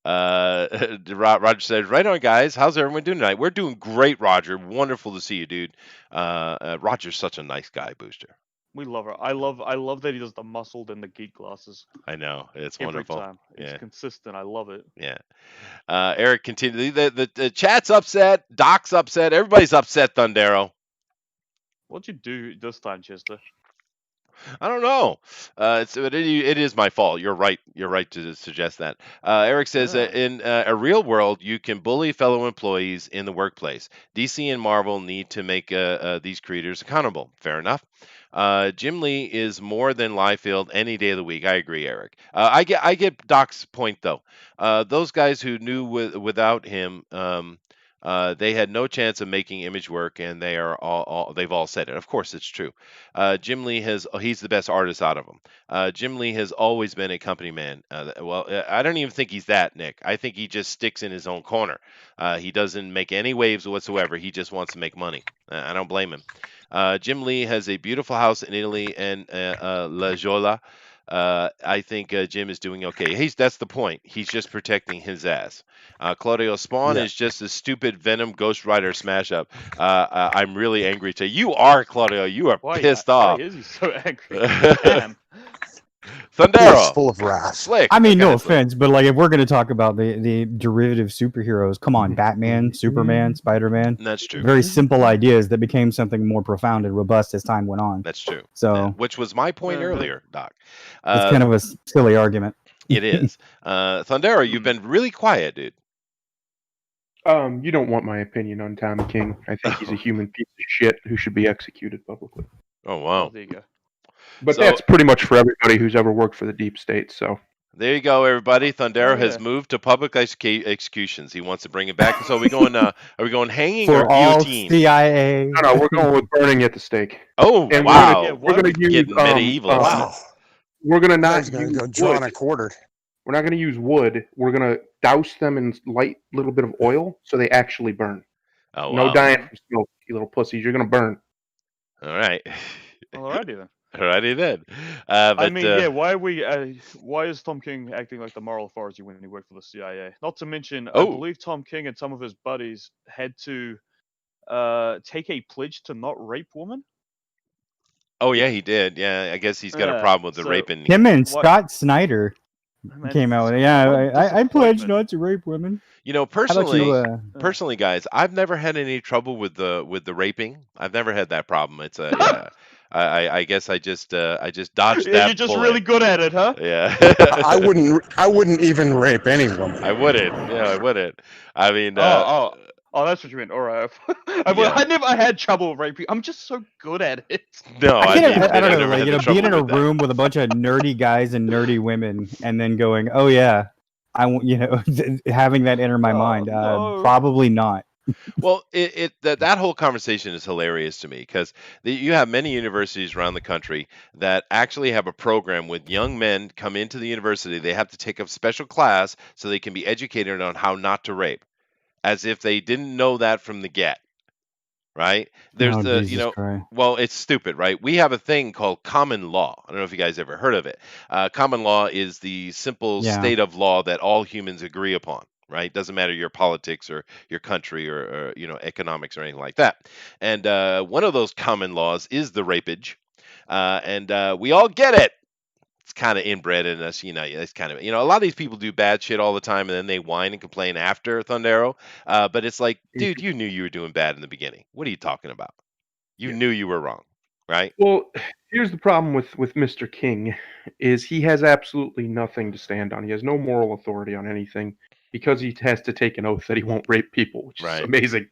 Roger says, right on, guys. How's everyone doing tonight? We're doing great, Roger. Wonderful to see you, dude. Roger's such a nice guy, Booster. We love her. I love that he does the muscled and the geek glasses. I know. It's Every wonderful. time. It's consistent. I love it. Yeah. Eric continued. The chat's upset. Doc's upset. Everybody's upset, Thundero. What'd you do this time, Chester? I don't know. It is my fault. You're right. You're right to suggest that. Eric says in a real world, you can bully fellow employees in the workplace. DC and Marvel need to make these creators accountable. Fair enough. Jim Lee is more than Liefeld any day of the week. I agree, Eric. I get Doc's point though. Those guys who knew without him. They had no chance of making image work, and they've all said it. Of course, it's true. Jim Lee he's the best artist out of them. Jim Lee has always been a company man. I don't even think he's that, Nick. I think he just sticks in his own corner. He doesn't make any waves whatsoever. He just wants to make money. I don't blame him. Jim Lee has a beautiful house in Italy and La Jolla. I think Jim is doing okay. That's the point. He's just protecting his ass. Claudio Spawn is just a stupid Venom Ghost Rider smash up. I'm really angry today. You are, Claudio. You are pissed off. Why is he so angry? Damn. Thundero. Full of wrath. Slick. I mean, no offense, but like if we're going to talk about the derivative superheroes, come on, Batman, Superman, Spider-Man. That's true. Very simple ideas that became something more profound and robust as time went on. That's true. So, which was my point earlier, Doc. It's kind of a silly argument. It is. Thundero, you've been really quiet, dude. You don't want my opinion on Tommy King. I think he's a human piece of shit who should be executed publicly. Oh, wow. There you go. But that's pretty much for everybody who's ever worked for the deep state, so. There you go, everybody. Thundero has moved to public executions. He wants to bring it back. So are we going hanging for or all guillotine? CIA. No, we're going with burning at the stake. Oh, and wow. We're going to use medieval. Wow. We're going to not He's going to use go draw wood. and quartered. We're not going to use wood. We're going to douse them in light little bit of oil so they actually burn. Oh, no wow. dying from smoke, you little pussies. You're going to burn. All right. Alrighty then. Alrighty then. I mean, yeah. Why are we? Why is Tom King acting like the moral authority when he worked for the CIA? Not to mention, I oh, believe Tom King and some of his buddies had to take a pledge to not rape women. oh yeah, Yeah. he did. Yeah, I guess he's got a Yeah. problem with the So raping. Him and What- Scott Snyder man, came out with it. what Yeah, a I pledge disappointment. not to rape women. You know, How about you? personally, guys, I've never had any trouble with the raping. I've never had that problem. It's a yeah. I guess I just dodged Yeah, that you're just bullet. really good at it, huh? Yeah. I wouldn't even rape any woman. I wouldn't. Yeah, I wouldn't. I mean, Oh, that's what you meant. All right. Yeah. I never had trouble with raping. I'm just so good at it. no, I, I can't, mean, I don't know, never like, had you the know, trouble being in a with that. room with a bunch of nerdy guys and nerdy women, and then going, "Oh yeah, I want," having that enter my Oh, mind. no. Probably not. Well, that whole conversation is hilarious to me because you have many universities around the country that actually have a program with young men come into the university. They have to take a special class so they can be educated on how not to rape, as if they didn't know that from the get. Right? There's Oh, the, Jesus Christ. well, it's stupid, right? We have a thing called common law. I don't know if you guys ever heard of it. Common law is the simple Yeah. state of law that all humans agree upon, right? Doesn't matter your politics or your country or economics or anything like that. And one of those common laws is the rapage, and we all get it. It's kind of inbred in us, it's kind of, a lot of these people do bad shit all the time and then they whine and complain after Thundero. But it's like, dude, you knew you were doing bad in the beginning. What are you talking about? You knew you were wrong, right? Well, here's the problem with Mr. King is he has absolutely nothing to stand on. He has no moral authority on anything because he has to take an oath that he won't rape people, which Right. is amazing.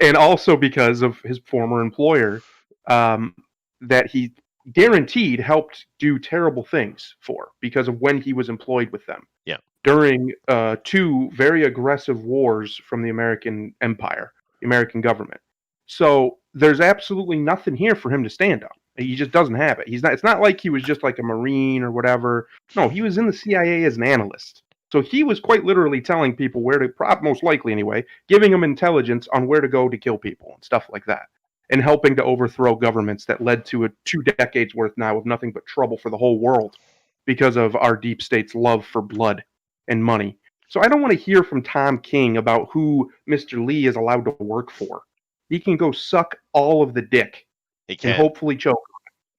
And also because of his former employer that he guaranteed helped do terrible things for because of when he was employed with them. Yeah. During two very aggressive wars from the American Empire, the American government. So there's absolutely nothing here for him to stand on. He just doesn't have it. It's not like he was just like a Marine or whatever. No, he was in the CIA as an analyst. So he was quite literally telling people where to, most likely anyway, giving them intelligence on where to go to kill people and stuff like that. And helping to overthrow governments that led to a 2 decades worth now of nothing but trouble for the whole world because of our deep state's love for blood and money. So I don't want to hear from Tom King about who Mr. Lee is allowed to work for. He can go suck all of the dick He and can. hopefully choke.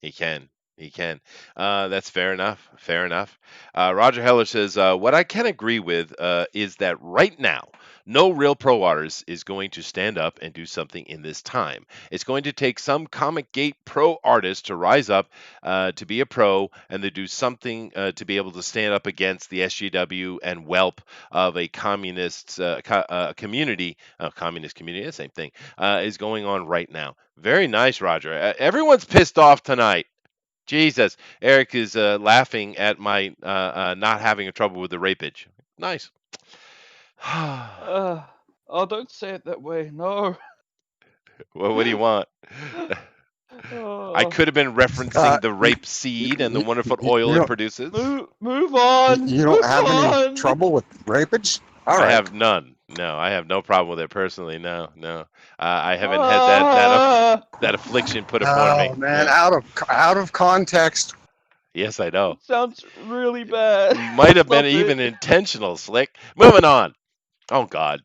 He can. He can. That's fair enough. Fair enough. Roger Heller says, what I can agree with is that right now, no real pro artist is going to stand up and do something in this time. It's going to take some Comic Gate pro artist to rise up to be a pro and to do something to be able to stand up against the SJW and whelp of a communist community, communist community, the same thing, is going on right now. Very nice, Roger. Everyone's pissed off tonight. Jesus, Eric is laughing at my not having a trouble with the rapage. Nice. Oh, don't say it that way. No. Well, what do you want? I could have been referencing the rape seed and the wonderful oil it produces. Move on. You don't move have on. any trouble with rapage? All right. I have none. No, I have no problem with it personally. No. I haven't had that affliction put upon me. Oh man, Yeah. out of context. Yes, I know. Sounds really bad. Might have been Stop even it. intentional, Slick. Moving on. Oh God.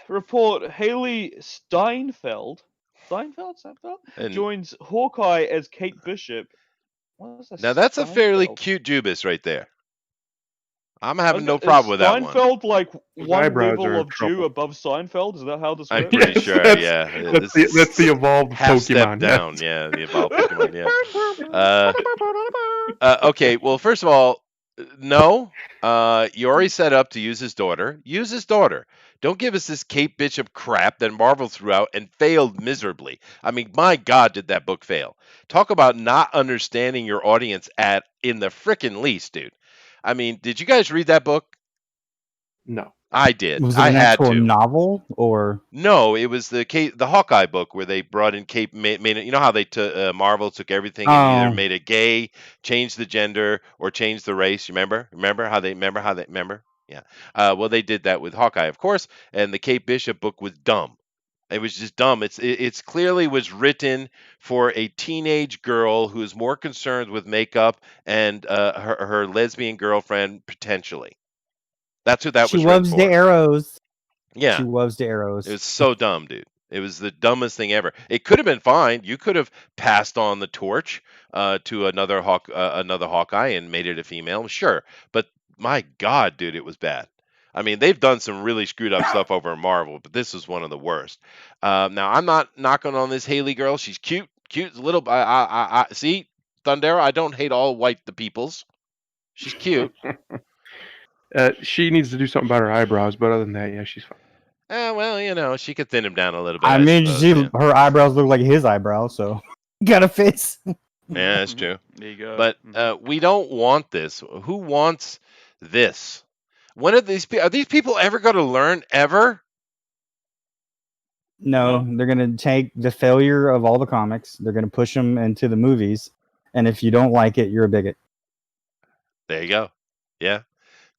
Report: Hayley Steinfeld And joins Hawkeye as Kate Bishop. What is that? now that's a fairly Steinfeld? cute Jubis right there. I'm having no Is problem with that one. Steinfeld like His one eyebrows level are of trouble. Jew above Seinfeld? Is that how this I'm works? pretty Yes, sure, that's- yeah. That's the evolved half step Pokemon. down, yes. yeah, the evolved Pokemon, yeah. Okay, well, first of all, no. You already set up to use his daughter. Use his daughter. Don't give us this Kate Bishop crap that Marvel threw out and failed miserably. I mean, my God, did that book fail? Talk about not understanding your audience in the frickin' least, dude. I mean, did you guys read that book? No. I did. Was it I an had actual to. novel or? No, it was the Hawkeye book where they brought in Kate, made it. You know how they Marvel took everything and either Oh. made it gay, changed the gender, or changed the race. You remember? Remember? Yeah. Well, they did that with Hawkeye, of course, and the Kate Bishop book was dumb. It was just dumb. It's clearly was written for a teenage girl who is more concerned with makeup and her lesbian girlfriend potentially. That's who that She was written loves the for. arrows. Yeah, She loves the it arrows. was so dumb, dude. It was the dumbest thing ever. It could have been fine. You could have passed on the torch to another Hawkeye and made it a female, sure. But my God, dude, it was bad. I mean, they've done some really screwed up stuff over in Marvel, but this is one of the worst. Now, I'm not knocking on this Hayley girl. She's cute, cute. A little. I see, Thundera. I don't hate all white the peoples. She's cute. She needs to do something about her eyebrows, but other than that, yeah, she's fine. Well, you know, she could thin him down a little bit. I I mean, suppose, her eyebrows look like his eyebrows, so gotta fix. yeah, that's true. There you go. But we don't want this. Who wants this? When are these people ever going to learn ever? No, they're gonna take the failure of all the comics. They're gonna push them into the movies, and if you don't like it, you're a bigot. There you go. Yeah,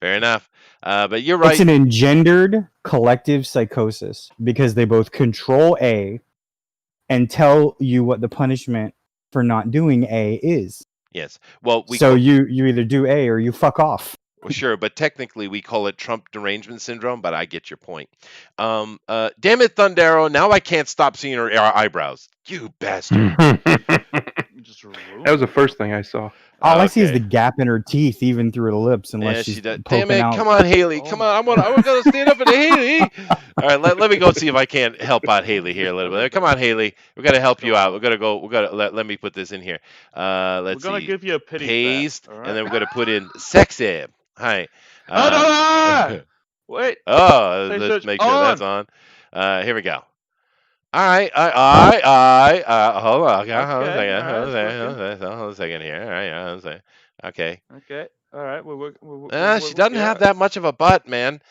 fair enough. But you're right. It's an engendered collective psychosis because they both control A and tell you what the punishment for not doing A is. Yes. Well, you either do A or you fuck off. Well, sure, but technically we call it Trump derangement syndrome, but I get your point. Damn it, Thundero, now I can't stop seeing her eyebrows. You bastard. That was the first thing I saw. All I see is the gap in her teeth, even through her lips, unless she's she does. poking Damn it, out. come on, Hayley. Come on, I'm gonna stand up for the Hayley. All right, let me go see if I can't help out Hayley here a little bit. Come on, Hayley. We're gonna help you out. Let me put this in here. Let's see. We're gonna give you a pity paste, stat, all right? and then we're gonna put in sexy. Hi. Wait. Let's make sure that's on. Here we go. All right. Hold on. Okay, hold on a second here. All right. Yeah, hold on a second. Okay. Okay. All right. She doesn't have that much of a butt, man.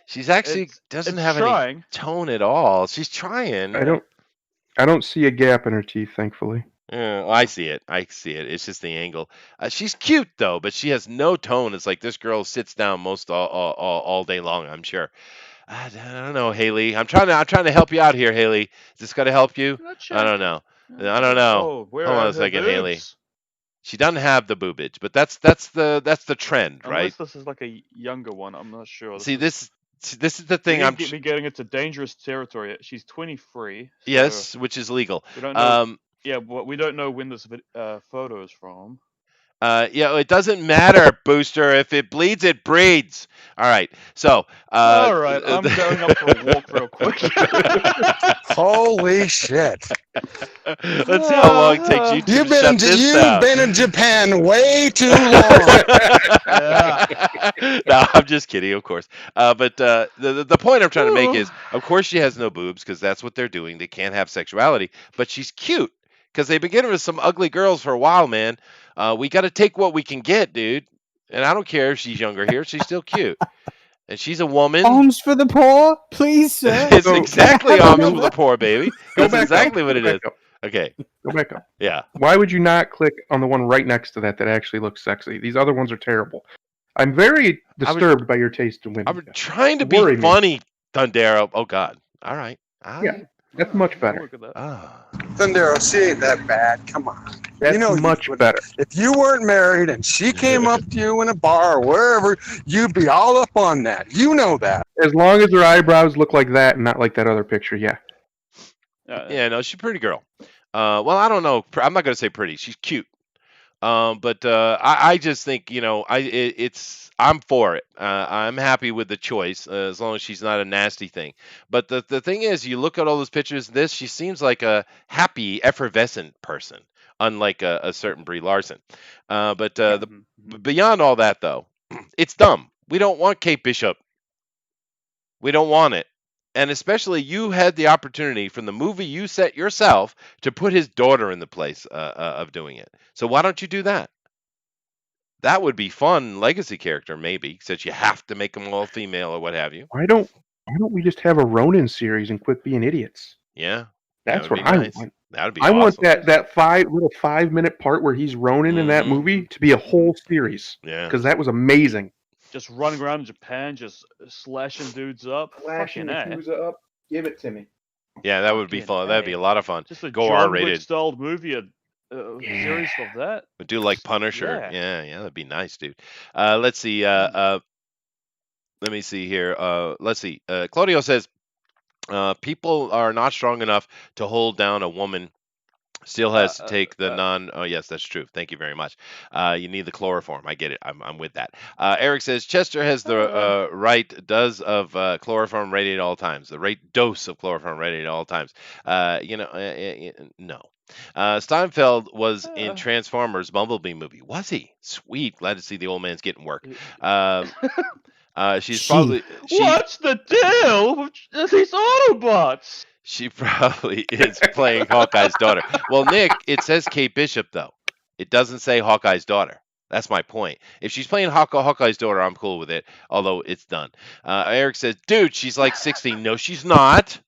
She's actually doesn't have any tone at all. She's trying. I don't see a gap in her teeth, thankfully. I see it. It's just the angle. She's cute though, but she has no tone. It's like this girl sits down most all day long, I'm sure. I don't know, Hayley. I'm trying to help you out here, Hayley. Is this gonna help you? I don't know. Oh, Hold on a second, Hayley. She doesn't have the boobage, but that's the trend, right? Unless this is like a younger one, I'm not sure. This is the thing. I'm getting into dangerous territory. She's 23. So yes, which is legal. We don't know. Yeah, but we don't know when this photo is from. Yeah, it doesn't matter, Booster. If it bleeds, it breeds. All right. So. All right, I'm going up for a walk real quick. Holy shit! Let's see how long it takes you to You've been in Japan way too long. No, I'm just kidding, of course. But the point I'm trying to make is, of course, she has no boobs because that's what they're doing. They can't have sexuality, but she's cute because they've been getting rid of some ugly girls for a while, man. We got to take what we can get, dude. And I don't care if she's younger here; she's still cute. And she's a woman. Alms for the poor, please, sir. It's exactly alms for the poor, baby. That's exactly what it is. Okay. Go back up. Yeah. Why would you not click on the one right next to that actually looks sexy? These other ones are terrible. I'm very disturbed by your taste in women. I'm trying to be funny, Thundero. Oh, God. All right. Yeah, that's much better. Thundero, she ain't that bad. Come on. That's much better. If you weren't married and she came up to you in a bar or wherever, you'd be all up on that. You know that. As long as her eyebrows look like that and not like that other picture, yeah. Yeah, no, she's a pretty girl. Well, I don't know. I'm not going to say pretty. She's cute. But I just think, I'm for it. I'm happy with the choice as long as she's not a nasty thing. But the thing is, you look at all those pictures. She seems like a happy, effervescent person, unlike a certain Brie Larson. But beyond all that, though, it's dumb. We don't want Kate Bishop. We don't want it. And especially you had the opportunity from the movie you set yourself to put his daughter in the place of doing it. So why don't you do that? That would be fun legacy character, maybe, since you have to make them all female or what have you. Why don't we just have a Ronin series and quit being idiots? Yeah. That's what I want. That would be awesome. Want that 5-minute part where he's Ronin in that movie to be a whole series. Yeah. Because that was amazing. Just running around in Japan, just slashing dudes up. Slashing dudes up. Give it to me. Yeah, that would be Fucking fun. That'd be A. a lot of fun. Just a Go John Wick R-rated. styled movie, a series of that. Would do like Punisher. Yeah. Yeah, that'd be nice, dude. Let's see. Let me see here. Let's see. Claudio says, people are not strong enough to hold down a woman. Still has to take the non. Oh, yes, that's true. Thank you very much. You need the chloroform. I get it. I'm with that. Eric says Chester has the right dose of chloroform ready at all times. The right dose of chloroform ready at all times. No. Steinfeld was in Transformers Bumblebee movie. Was he? Sweet. Glad to see the old man's getting work. She's probably. What's the deal with these Autobots? She probably is playing Hawkeye's daughter. Well, Nick, it says Kate Bishop, though. It doesn't say Hawkeye's daughter. That's my point. If she's playing Hawkeye's daughter, I'm cool with it, although it's done. Eric says, dude, she's like 60. No, she's not.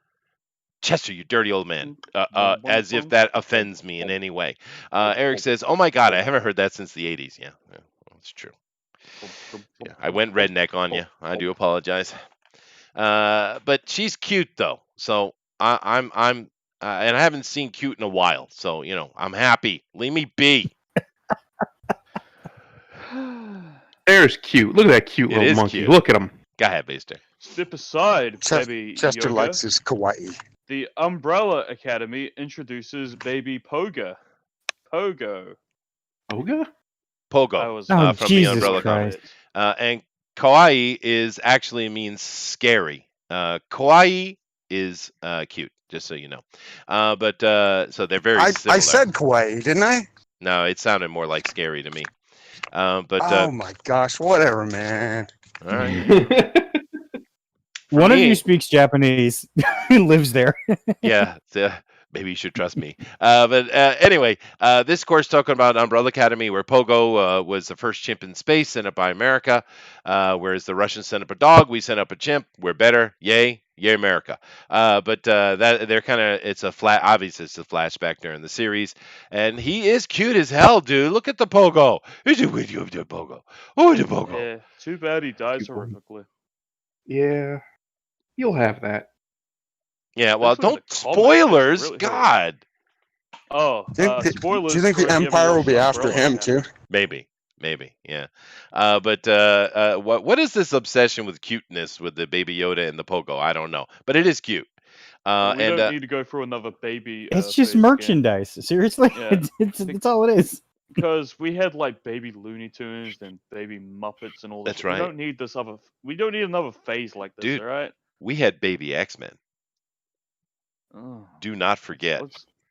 Chester, you dirty old man. As if that offends me in any way. Eric says, oh, my God, I haven't heard that since the 80s. Yeah, that's true. Yeah, I went redneck on you. I do apologize. But she's cute, though. So I'm and I haven't seen cute in a while, so I'm happy. Leave me be. There's cute. Look at that cute little monkey. Cute. Look at him. Go ahead, Baster. Step aside, baby. Chester Yoga. likes his kawaii. The Umbrella Academy introduces baby Poga. Pogo. Poga? Pogo. From Jesus the Umbrella Christ. And kawaii actually means scary. Kawaii is cute, just so you know. But so they're very similar. I said kawaii, didn't I? No, it sounded more like scary to me. Oh my gosh, whatever, man. All right. One of you speaks Japanese and lives there. Yeah, maybe you should trust me. But anyway, this course talking about Umbrella Academy, where Pogo was the first chimp in space sent up by America, whereas the Russians sent up a dog, we sent up a chimp. We're better, yay America. But that they're kind of obviously it's a flashback during the series, and he is cute as hell, dude. Look at the Pogo. Is it with you, the Pogo? Oh, the Pogo. Yeah, too bad he dies horrifically. Yeah, you'll have that. Yeah, well, don't spoilers, really God. Oh, spoilers. Do you think the Empire will be after him too? Maybe, yeah. But what is this obsession with cuteness with the Baby Yoda and the Pogo? I don't know, but it is cute. We don't need to go through another baby. It's just merchandise. Seriously, Yeah. it's all it is. Because we had like baby Looney Tunes and baby Muppets and all this. That's right. We don't need this other. We don't need another phase like this. Dude, all right. We had Baby X-Men. Oh, Do not forget.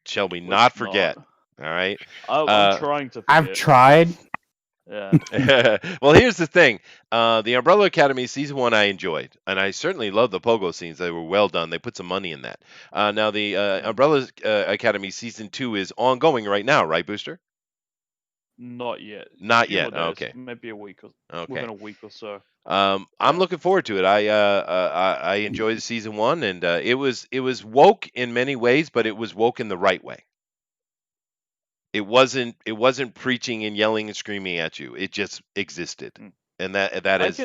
Shall we let's not forget? All right. I'm trying to. Forget. I've tried. Yeah. Well, here's the thing. The Umbrella Academy season 1 I enjoyed, and I certainly love the Pogo scenes. They were well done. They put some money in that. Now the Umbrella Academy season 2 is ongoing right now, right, Booster? Not yet. Not Few yet. more days, Okay. Maybe a week or Okay. within a week or so. I'm looking forward to it. I enjoyed season 1, and it was woke in many ways, but it was woke in the right way. It wasn't preaching and yelling and screaming at you. It just existed, and that is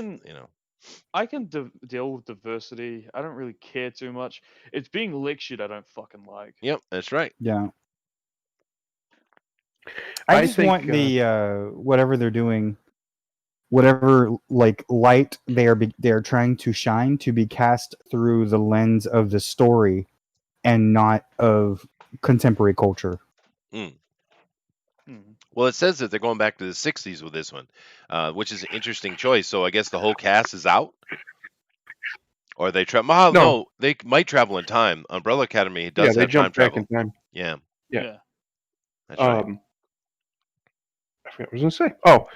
I can deal with diversity. I don't really care too much. It's being lectured I don't fucking like. Yep, that's right. Yeah. I just think, want the whatever they're doing, whatever like light they are trying to shine to be cast through the lens of the story, and not of contemporary culture. Well, it says that they're going back to the 60s with this one, which is an interesting choice. So I guess the whole cast is out? Or they travel? No, they might travel in time. Umbrella Academy does have time travel. Back in time. Yeah. That's right. I forgot what I was going to say. Oh,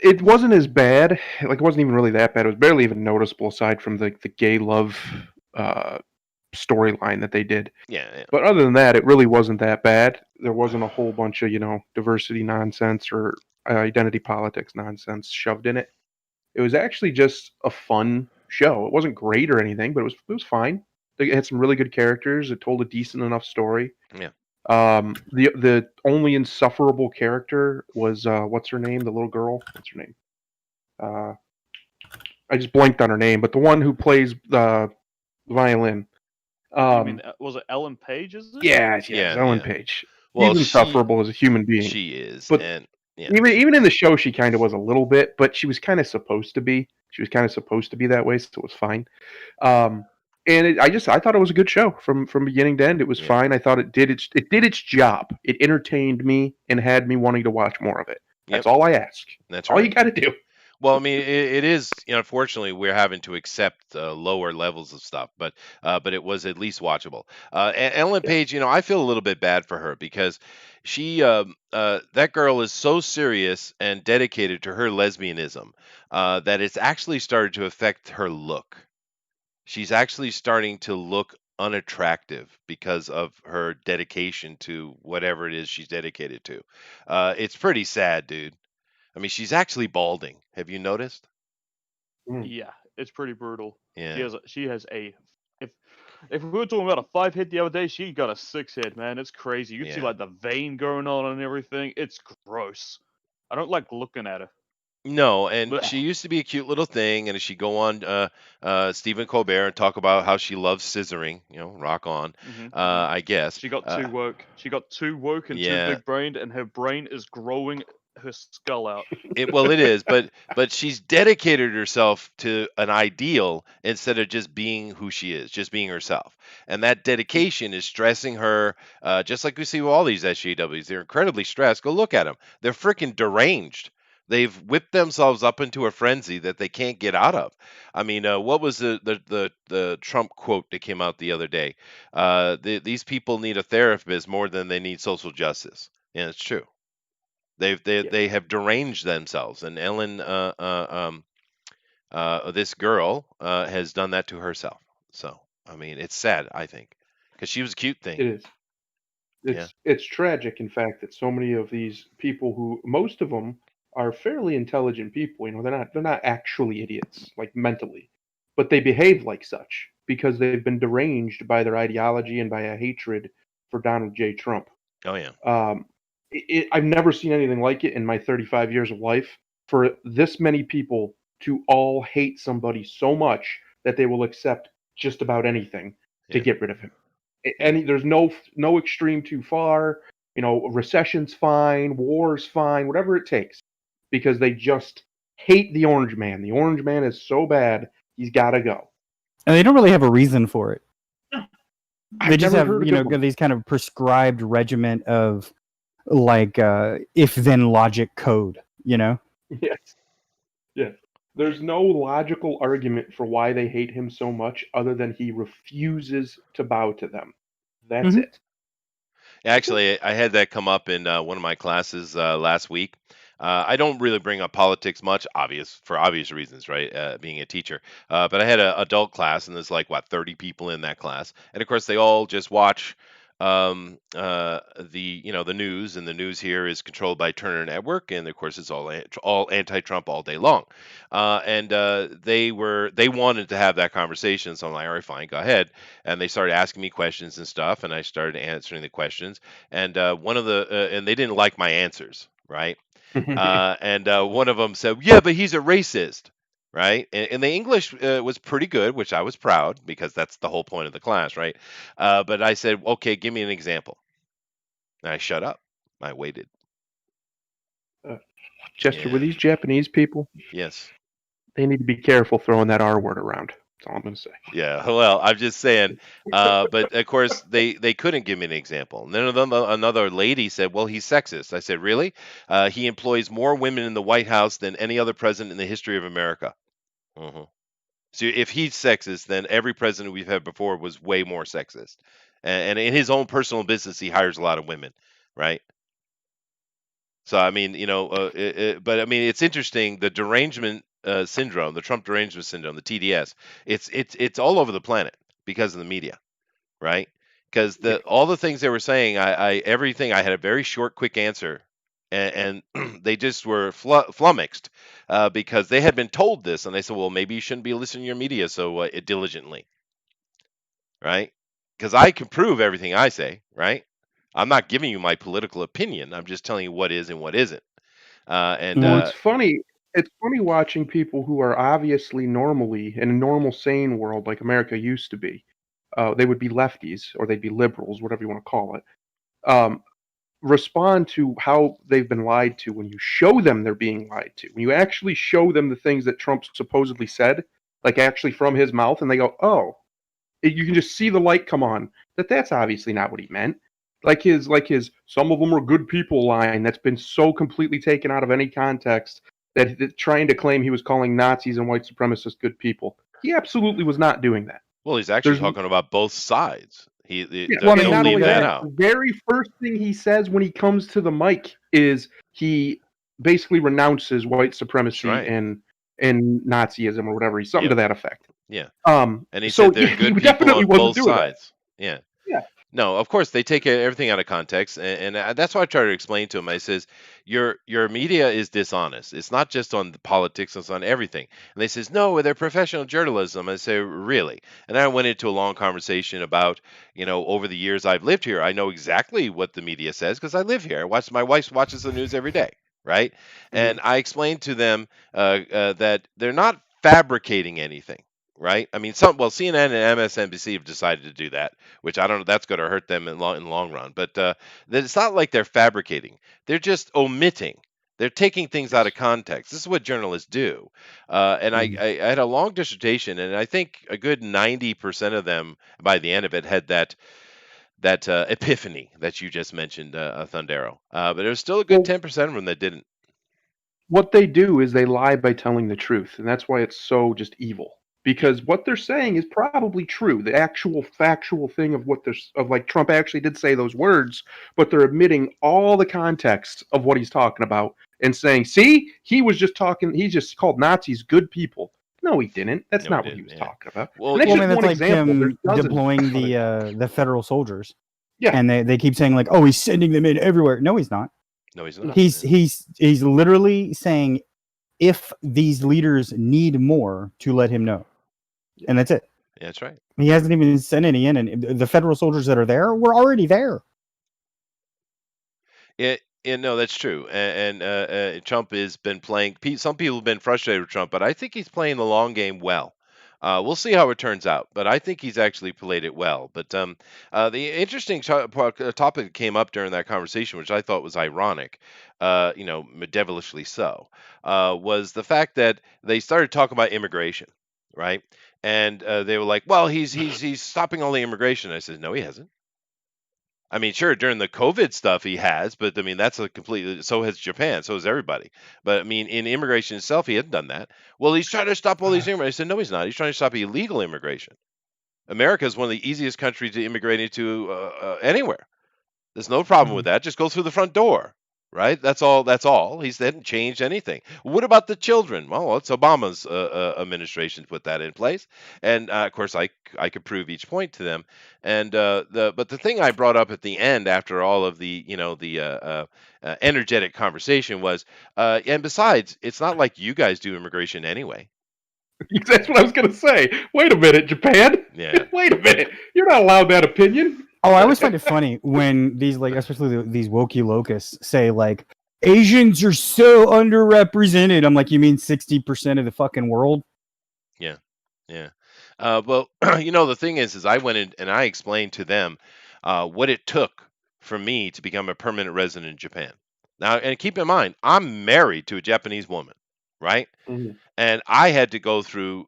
it wasn't as bad. Like, it wasn't even really that bad. It was barely even noticeable aside from the gay love storyline that they did. Yeah. But other than that, it really wasn't that bad. There wasn't a whole bunch of, diversity nonsense or identity politics nonsense shoved in it. It was actually just a fun show. It wasn't great or anything, but it was fine. It had some really good characters. It told a decent enough story. Yeah. The only insufferable character was what's her name? The little girl. What's her name? I just blanked on her name, but the one who plays the violin. You mean was it Ellen Page? Is it? Yeah, Yeah, Ellen yeah. Page. Well, She's insufferable as a human being. she is, But and yeah, even in the show, she kind of was a little bit, but she was kind of supposed to be. She was kind of supposed to be that way, so it was fine. And I thought it was a good show from beginning to end. It was fine. I thought it did its job. It entertained me and had me wanting to watch more of it. That's all I ask. That's all right. you got to do. Well, I mean, it is. Unfortunately, we're having to accept lower levels of stuff, but it was at least watchable. Ellen Page, I feel a little bit bad for her because she, that girl is so serious and dedicated to her lesbianism that it's actually started to affect her look. She's actually starting to look unattractive because of her dedication to whatever it is she's dedicated to. It's pretty sad, dude. I mean, she's actually balding. Have you noticed? Yeah, it's pretty brutal. Yeah. She has a if we were talking about a 5 head the other day, she got a 6 head, man. It's crazy. You can see like the vein going on and everything. It's gross. I don't like looking at her. No, and Blech. she used to be a cute little thing, and she go on Stephen Colbert and talk about how she loves scissoring. Rock on. I guess she got too woke. She got too woke and too big brained, and her brain is growing her skull out. It is, but she's dedicated herself to an ideal instead of just being who she is, just being herself. And that dedication is stressing her, just like we see with all these SJWs. They're incredibly stressed. Go look at them. They're freaking deranged. They've whipped themselves up into a frenzy that they can't get out of. I mean, what was the Trump quote that came out the other day? These people need a therapist more than they need social justice. And it's true. They have deranged themselves, and Ellen, this girl, has done that to herself. So I mean, it's sad, I think, because she was a cute thing. It is. It's tragic, in fact, that so many of these people, who most of them are fairly intelligent people, they're not actually idiots, like mentally, but they behave like such because they've been deranged by their ideology and by a hatred for Donald J. Trump. Oh yeah. I've never seen anything like it in my 35 years of life. For this many people to all hate somebody so much that they will accept just about anything to get rid of him. There's no extreme too far. Recession's fine, war's fine, whatever it takes, because they just hate the Orange Man. The Orange Man is so bad, he's got to go. And they don't really have a reason for it. They just have, one. these kind of prescribed regiment of like if then logic code, Yes. There's no logical argument for why they hate him so much other than he refuses to bow to them. That's it. Actually, I had that come up in one of my classes last week. I don't really bring up politics much, for obvious reasons, right? Being a teacher. But I had an adult class, and there's like 30 people in that class, and of course they all just watch the news, and the news here is controlled by Turner Network, and of course it's all anti-Trump all day long. And they wanted to have that conversation, so I'm like, all right, fine, go ahead. And they started asking me questions and stuff, and I started answering the questions. And and they didn't like my answers, right? And one of them said, "Yeah, but he's a racist." Right, and the English was pretty good, which I was proud, because that's the whole point of the class, right? But I said, "Okay, give me an example." And I shut up. I waited. Chester, with these Japanese people, yes, they need to be careful throwing that R word around. That's all I'm going to say. Yeah, well, I'm just saying. But of course, they couldn't give me an example. And then another lady said, "Well, he's sexist." I said, "Really? He employs more women in the White House than any other president in the history of America." Mm-hmm. So if he's sexist, then every president we've had before was way more sexist. And in his own personal business, he hires a lot of women, right? So I mean, but I mean, it's interesting, the derangement syndrome, the Trump derangement syndrome, the TDS. It's all over the planet because of the media, right? Because all the things they were saying, everything, I had a very short, quick answer, and they just were flummoxed because they had been told this, and they said, "Well, maybe you shouldn't be listening to your media so diligently," right? Because I can prove everything I say, right? I'm not giving you my political opinion. I'm just telling you what is and what isn't. It's funny. It's funny watching people who are obviously normally in a normal, sane world like America used to be, they would be lefties or they'd be liberals, whatever you want to call it, respond to how they've been lied to when you show them they're being lied to. When you actually show them the things that Trump supposedly said, like actually from his mouth, and they go, oh, you can just see the light come on that's obviously not what he meant. Like his some of them are good people line that's been so completely taken out of any context that trying to claim he was calling Nazis and white supremacists good people. He absolutely was not doing that. Well, he's actually talking about both sides. Well, I mean, not only that, the very first thing he says when he comes to the mic is he basically renounces white supremacy and Nazism or whatever. He's something to that effect. Yeah. And he said they're good people on both sides. Yeah. Yeah. No, of course they take everything out of context, and that's why I try to explain to him. I says your media is dishonest. It's not just on the politics; it's on everything. And they says no, they're professional journalism. I say really, and I went into a long conversation about over the years I've lived here, I know exactly what the media says because I live here. My wife watches the news every day, right? Mm-hmm. And I explained to them that they're not fabricating anything. Right? I mean, CNN and MSNBC have decided to do that, which I don't know. That's going to hurt them in the long run. But that it's not like they're fabricating; they're just omitting. They're taking things out of context. This is what journalists do. And I had a long dissertation, and I think a good 90% of them, by the end of it, had that epiphany that you just mentioned, Thundero. But there's still a good 10% of them that didn't. What they do is they lie by telling the truth, and that's why it's so just evil. Because what they're saying is probably true. The actual factual thing of like Trump actually did say those words, but they're omitting all the context of what he's talking about and saying, see, he just called Nazis good people. No, he didn't. That's not what he was talking about. Well, that's like him deploying the federal soldiers. Yeah. And they keep saying like, oh, he's sending them in everywhere. No, he's not. No, he's not. He's literally saying if these leaders need more to let him know. And that's it. Yeah, that's right. He hasn't even sent any in, and the federal soldiers that are there were already there. No, that's true. And Trump has been playing. Some people have been frustrated with Trump, but I think he's playing the long game well. We'll see how it turns out, but I think he's actually played it well. But the interesting topic that came up during that conversation, which I thought was ironic, devilishly so, was the fact that they started talking about immigration, right? And they were like, "Well, he's stopping all the immigration." I said, "No, he hasn't." I mean, sure, during the COVID stuff he has, but I mean that's a completely. So has Japan, so has everybody. But I mean, in immigration itself, he hasn't done that. Well, he's trying to stop all these immigrants. I said, no, he's not. He's trying to stop illegal immigration. America is one of the easiest countries to immigrate into anywhere. There's no problem with that. Just go through the front door. Right? That's all. He hadn't changed anything. What about the children? Well, it's Obama's administration put that in place, and of course, I could prove each point to them. And but the thing I brought up at the end, after all of the energetic conversation, was, and besides, it's not like you guys do immigration anyway. That's what I was going to say. Wait a minute, Japan. Yeah. Wait a minute. You're not allowed that opinion. Oh, I always find it funny when these, like, especially these wokey locusts say, like, Asians are so underrepresented. I'm like, you mean 60% of the fucking world? Yeah. Well, the thing is I went in and I explained to them what it took for me to become a permanent resident in Japan. Now, and keep in mind, I'm married to a Japanese woman, right? Mm-hmm. And I had to go through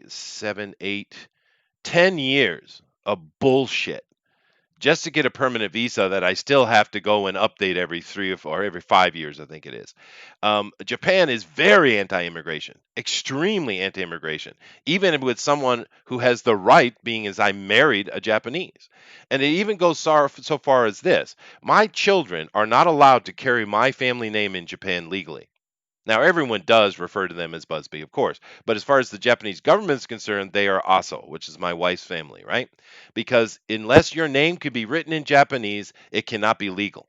7, 8, 10 years of bullshit just to get a permanent visa that I still have to go and update every 3 or every 5 years, I think it is. Japan is very anti-immigration, extremely anti-immigration, even with someone who has the right, being as I married a Japanese. And it even goes so far as this. My children are not allowed to carry my family name in Japan legally. Now, everyone does refer to them as Busby, of course. But as far as the Japanese government is concerned, they are Aso, which is my wife's family, right? Because unless your name could be written in Japanese, it cannot be legal,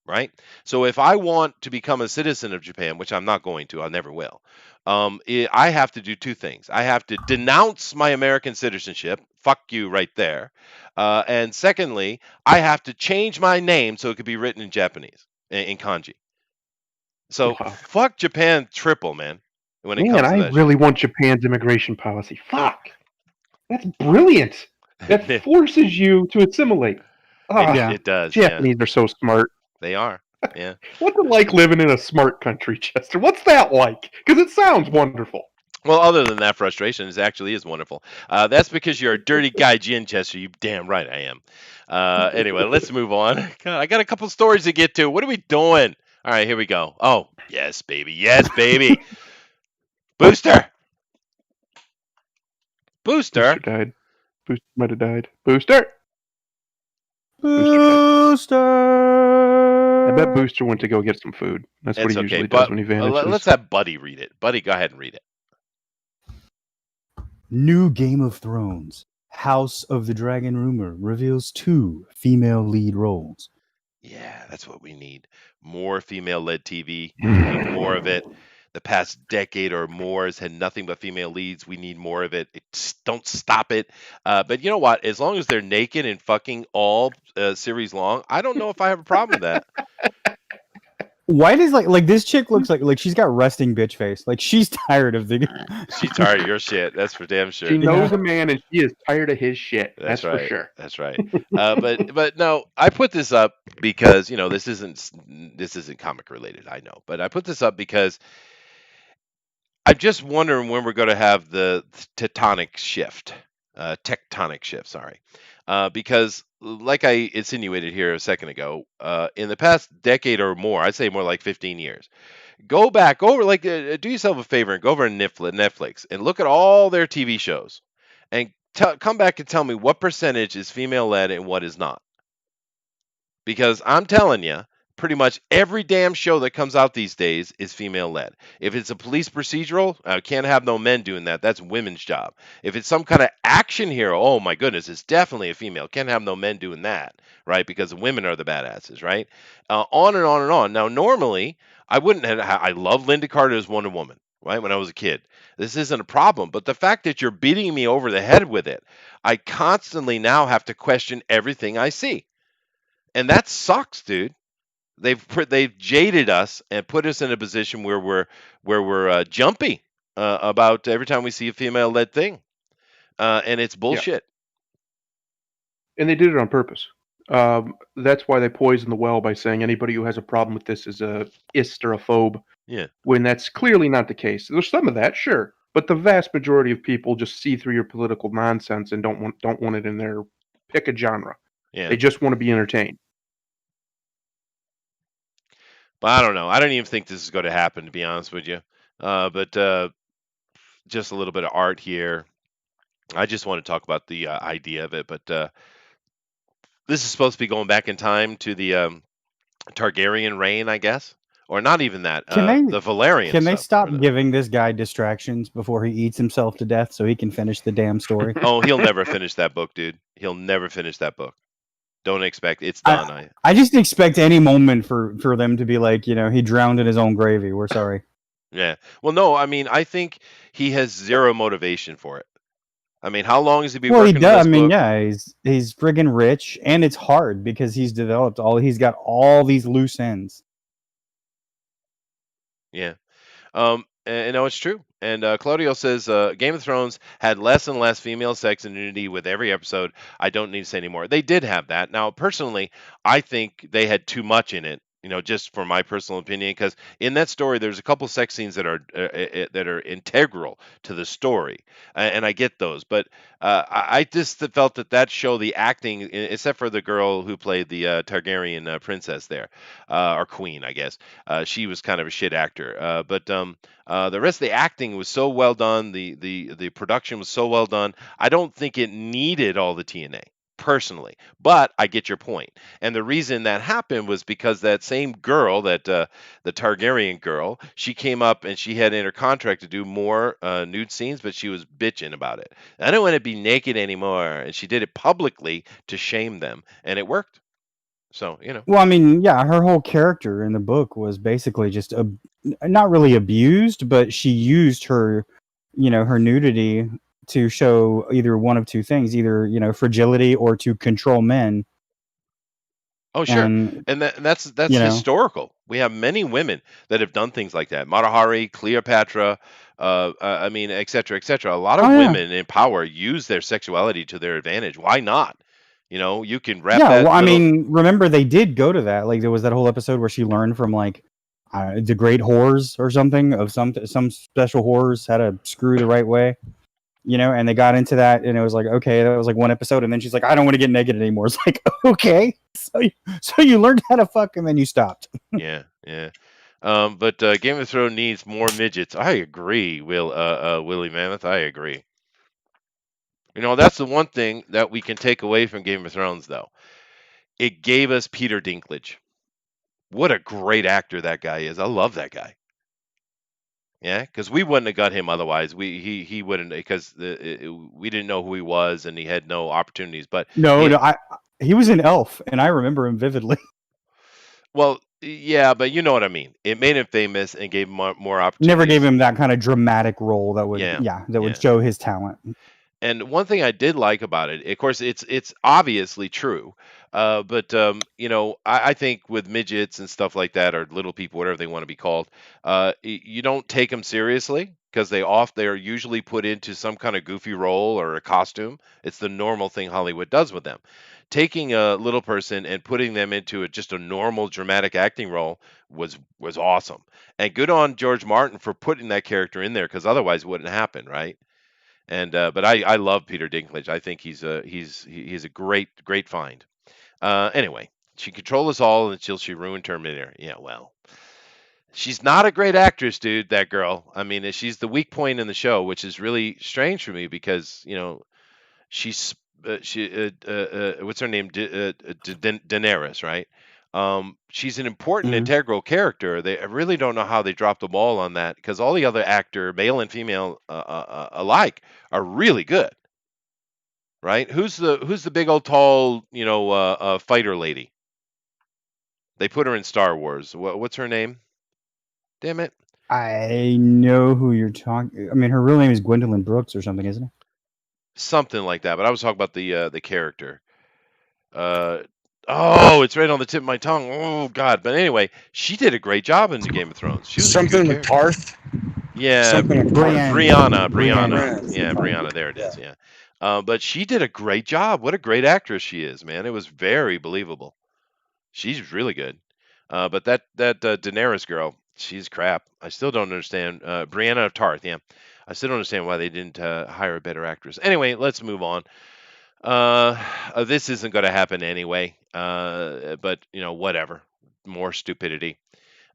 right? So if I want to become a citizen of Japan, which I'm not going to, I never will, I have to do two things. I have to denounce my American citizenship. Fuck you right there. And secondly, I have to change my name so it could be written in Japanese, in kanji. So fuck Japan triple, man. When it comes to that really want Japan's immigration policy. Fuck. That's brilliant. That forces you to assimilate. It does. Japanese are so smart. They are. Yeah. What's it like living in a smart country, Chester? What's that like? Because it sounds wonderful. Well, other than that frustration, it actually is wonderful. That's because you're a dirty guy, Chester. You damn right I am. Anyway, let's move on. God, I got a couple stories to get to. What are we doing? All right, here we go. Oh, yes, baby. Yes, baby. Booster. Booster died. Booster might have died. Booster. I bet Booster went to go get some food. That's what he usually does when he vanishes. Let's have Buddy read it. Buddy, go ahead and read it. New Game of Thrones. House of the Dragon rumor reveals 2 female lead roles. Yeah, that's what we need. More female-led TV. We need more of it. The past decade or more has had nothing but female leads. We need more of it. Don't stop it. But you know what? As long as they're naked and fucking all series long, I don't know if I have a problem with that. Why does like this chick looks like she's got resting bitch face? Like she's tired of the. She's tired of your shit. That's for damn sure. She knows a man, and she is tired of his shit. That's right. For sure. That's right. But no, I put this up because this isn't comic related. I know, but I put this up because I'm just wondering when we're going to have the tectonic shift. Sorry. Because like I insinuated here a second ago, in the past decade or more, I'd say more like 15 years, go back over, do yourself a favor and go over to Netflix and look at all their TV shows and come back and tell me what percentage is female-led and what is not. Because I'm telling you, pretty much every damn show that comes out these days is female-led. If it's a police procedural, can't have no men doing that. That's women's job. If it's some kind of action hero, oh my goodness, it's definitely a female. Can't have no men doing that, right? Because the women are the badasses, right? On and on and on. Now, normally, I wouldn't have. I love Linda Carter's Wonder Woman, right? When I was a kid, this isn't a problem. But the fact that you're beating me over the head with it, I constantly now have to question everything I see, and that sucks, dude. They've jaded us and put us in a position where we're jumpy about every time we see a female-led thing, and it's bullshit. Yeah. And they did it on purpose. That's why they poisoned the well by saying anybody who has a problem with this is a ist or a phobe. Yeah. When that's clearly not the case. There's some of that, sure, but the vast majority of people just see through your political nonsense and don't want it in their pick a genre. Yeah. They just want to be entertained. But I don't know. I don't even think this is going to happen, to be honest with you. But just a little bit of art here. I just want to talk about the idea of it. But this is supposed to be going back in time to the Targaryen reign, I guess. Or not even that. The Valerian. Can they stop giving this guy distractions before he eats himself to death so he can finish the damn story? Oh, he'll never finish that book, dude. He'll never finish that book. Don't expect it's done. I just expect any moment for them to be like, he drowned in his own gravy. We're sorry. Yeah. Well, no, I mean, I think he has zero motivation for it. I mean, how long has he been working on this book? I mean, yeah, he's friggin' rich, and it's hard because he's he's got all these loose ends. Yeah. And no, it's true. And Claudio says Game of Thrones had less and less female sex and nudity with every episode. I don't need to say anymore. They did have that. Now, personally, I think they had too much in it. Just for my personal opinion, because in that story, there's a couple sex scenes that are integral to the story, and I get those. But I just felt that show, the acting, except for the girl who played the Targaryen princess there, or queen, I guess, she was kind of a shit actor. But the rest of the acting was so well done. The production was so well done. I don't think it needed all the TNA. Personally, but I get your point. And the reason that happened was because that same girl, that the Targaryen girl, she came up and she had in her contract to do more nude scenes, but she was bitching about it. I don't want to be naked anymore, and she did it publicly to shame them, and it worked. So Well, I mean, yeah, her whole character in the book was basically just not really abused, but she used her, her nudity to show either one of two things, either fragility or to control men. Oh, sure, and that's historical. We have many women that have done things like that. Mata Hari, Cleopatra, I mean, et cetera, et cetera. A lot of Oh yeah. women in power use their sexuality to their advantage. Why not? You know, you can wrap Yeah, that well, I little. mean, remember they did go to that. Like there was that whole episode where she learned from like the great whores or something of some special whores how to screw the right way. And they got into that, and it was like, okay, that was like one episode, and then she's like, I don't want to get naked anymore. It's like, okay, so you learned how to fuck, and then you stopped. Yeah, yeah. But Game of Thrones needs more midgets. I agree, Willie Mammoth. I agree. That's the one thing that we can take away from Game of Thrones, though. It gave us Peter Dinklage. What a great actor that guy is. I love that guy. Yeah, because we wouldn't have got him otherwise. He wouldn't, because we didn't know who he was, and he had no opportunities. But No, he was an elf, and I remember him vividly. Well, yeah, but you know what I mean. It made him famous and gave him more opportunities. Never gave him that kind of dramatic role that would, would show his talent. And one thing I did like about it, of course, it's obviously true, but I think with midgets and stuff like that, or little people, whatever they want to be called, you don't take them seriously because they are usually put into some kind of goofy role or a costume. It's the normal thing Hollywood does with them. Taking a little person and putting them into just a normal dramatic acting role was awesome, and good on George Martin for putting that character in there, because otherwise it wouldn't happen, right? And but I love Peter Dinklage. I think he's a great find. Anyway, she controlled us all until she ruined Terminator. Yeah, well, she's not a great actress, dude. That girl. I mean, she's the weak point in the show, which is really strange for me because she's what's her name? Daenerys, right? She's an important integral character. I really don't know how they dropped the ball on that, because all the other actor, male and female alike, are really good, right? Who's the big old tall fighter lady? They put her in Star Wars. What's her name? Damn it! I know who you're talking. I mean, her real name is Gwendolyn Brooks or something, isn't it? Something like that. But I was talking about the character. Oh, it's right on the tip of my tongue. Oh God! But anyway, she did a great job in the Game of Thrones. She was something with Tarth. Yeah, Something with Brianna. Brianna. Yeah, Brianna. There it is. Yeah. But she did a great job. What a great actress she is, man. It was very believable. She's really good. But that Daenerys girl, she's crap. I still don't understand. Brianna of Tarth. Yeah. I still don't understand why they didn't hire a better actress. Anyway, let's move on. This isn't going to happen anyway. But whatever. More stupidity.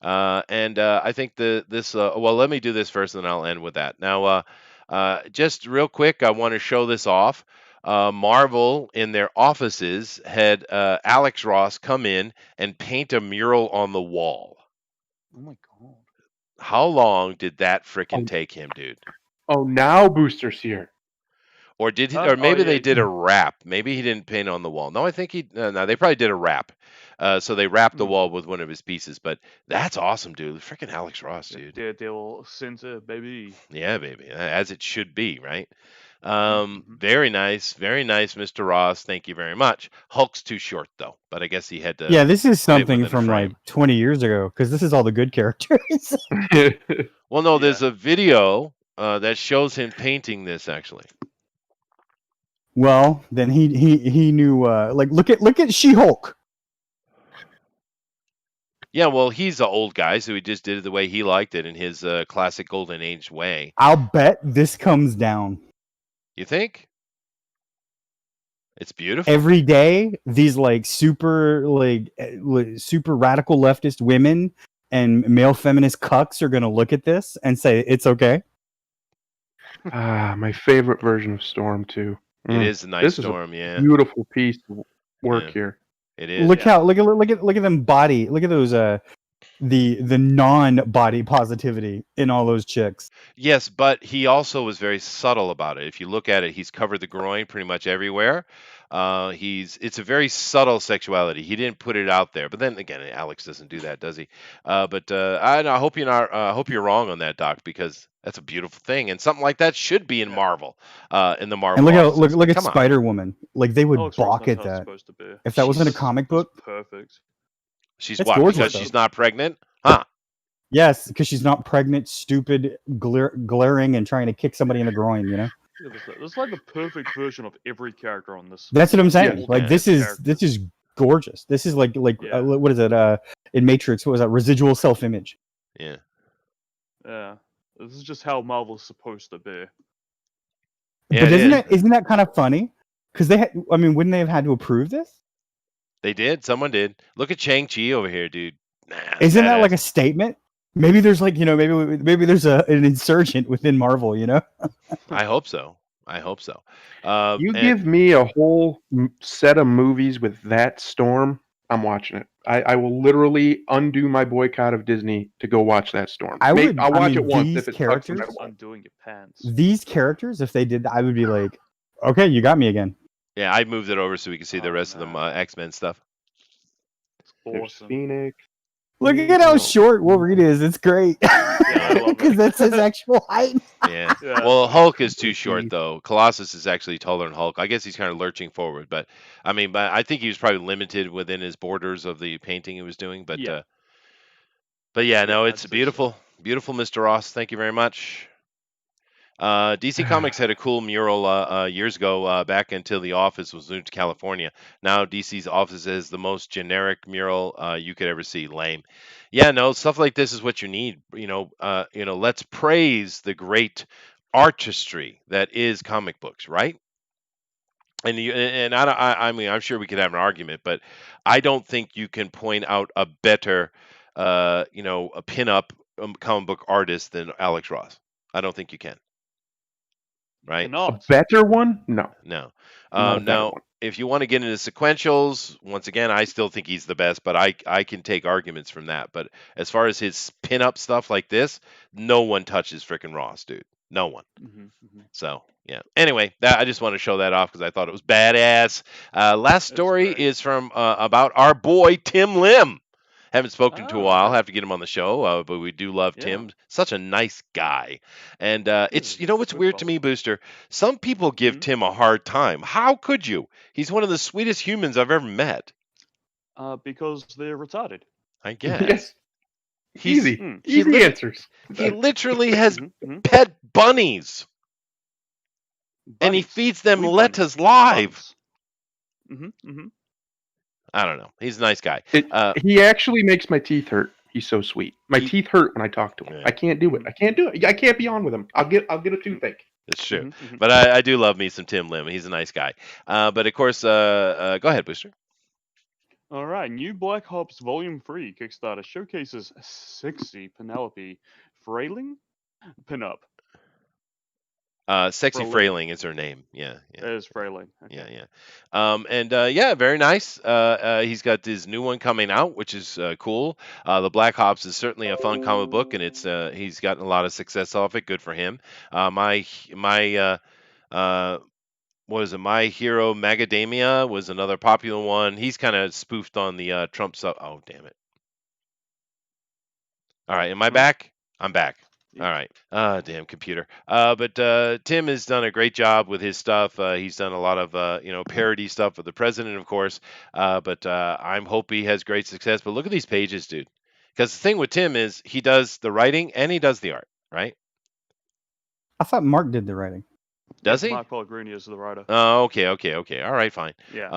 And I think well, let me do this first, and then I'll end with that. Now, just real quick, I want to show this off. Marvel, in their offices, had Alex Ross come in and paint a mural on the wall. Oh my god! How long did that frickin' take him, dude? Oh, now Booster's here. Or did he? Or maybe they did a wrap. Maybe he didn't paint on the wall. No, I think he. No, they probably did a wrap. So they wrapped the wall with one of his pieces. But that's awesome, dude. Freaking Alex Ross, dude. Daredevil center, baby. Yeah, baby. As it should be, right? Very nice, Mr. Ross. Thank you very much. Hulk's too short though, but I guess he had to. Yeah, this is something from like 20 years ago, because this is all the good characters. Well, no, there's a video that shows him painting this actually. Well, then he knew. Like, look at She-Hulk. Yeah, well, he's an old guy, so he just did it the way he liked it in his classic Golden Age way. I'll bet this comes down. You think? It's beautiful. Every day, these like super radical leftist women and male feminist cucks are gonna look at this and say it's okay. My favorite version of Storm too. It is a nice Storm, yeah. Beautiful piece of work here. It is. Look at them body. Look at those the non-body positivity in all those chicks. Yes, but he also was very subtle about it. If you look at it, he's covered the groin pretty much everywhere. It's a very subtle sexuality. He didn't put it out there. But then again, Alex doesn't do that, does he? But I hope you're not. Hope you're wrong on that, Doc, because that's a beautiful thing, and something like that should be in Marvel. In the Marvel. And look at Spider-Woman. Like they would balk at that if that wasn't a comic book. Perfect. She's what? Because she's not pregnant, huh? Yes, because she's not pregnant, stupid, glaring, and trying to kick somebody in the groin. You know. This is like the perfect version of every character on this. That's what I'm saying. Yeah. Like this is gorgeous. This is like what is it? In Matrix, what was that? Residual self-image. Yeah. Yeah. This is just how Marvel's supposed to be. Yeah, but isn't that kind of funny? Because wouldn't they have had to approve this? They did. Someone did. Look at Shang-Chi over here, dude. Isn't that like a statement? Maybe there's like maybe there's an insurgent within Marvel. You know. I hope so. Give me a whole set of movies with that Storm, I'm watching it. I will literally undo my boycott of Disney to go watch that Storm. I'll watch it once if it's undoing your pants. These characters, if they did, I would be like, okay, you got me again. Yeah, I moved it over so we can see the rest of the X-Men stuff. Awesome. Phoenix. Look at how short Wolverine is. It's great. Because that's his actual height. Yeah. Well, Hulk is too short, though. Colossus is actually taller than Hulk. I guess he's kind of lurching forward. But I think he was probably limited within his borders of the painting he was doing. But yeah, no, it's beautiful. Beautiful, Mr. Ross. Thank you very much. DC Comics had a cool mural years ago, back until the office was moved to California. Now DC's office is the most generic mural you could ever see. Lame. Yeah, no, stuff like this is what you need. Let's praise the great artistry that is comic books, right? And I'm sure we could have an argument, but I don't think you can point out a better, a pin-up comic book artist than Alex Ross. I don't think you can. Right? A better one? No. Now, if you want to get into sequentials, once again, I still think he's the best, but I can take arguments from that. But as far as his pin-up stuff like this, no one touches frickin' Ross, dude. No one. So, yeah. Anyway, I just want to show that off because I thought it was badass. Last story is from about our boy Tim Lim. Haven't spoken to a while. Have to get him on the show, but we do love Tim. Such a nice guy. And it's what's weird to me, Booster? Some people give Tim a hard time. How could you? He's one of the sweetest humans I've ever met. Because they're retarded. I guess. Easy answers. He literally has pet bunnies. And he feeds them lettuce live. I don't know. He's a nice guy. He actually makes my teeth hurt. He's so sweet. My teeth hurt when I talk to him. I can't do it. I can't be on with him. I'll get a toothache. It's true. But I do love me some Tim Lim. He's a nice guy. But of course, go ahead, Booster. All right. New Black Ops Volume 3 Kickstarter showcases sexy Penelope Frailing pinup. Sexy Frailing is her name. Yeah. It is Frailing. Okay. Yeah. Very nice. He's got his new one coming out, which is cool. The Black Ops is certainly a fun comic book, and it's he's gotten a lot of success off it. Good for him. My My Hero Macadamia was another popular one. He's kind of spoofed on the Trump stuff. Oh, damn it. All right. Am I back? I'm back. All right. Damn computer. But Tim has done a great job with his stuff. He's done a lot of parody stuff with the president, of course. But I'm hope he has great success. But look at these pages, dude. Because the thing with Tim is he does the writing and he does the art, right? I thought Mark did the writing. Does he? Mark Pellegrini is the writer. Oh, okay. All right, fine. Yeah.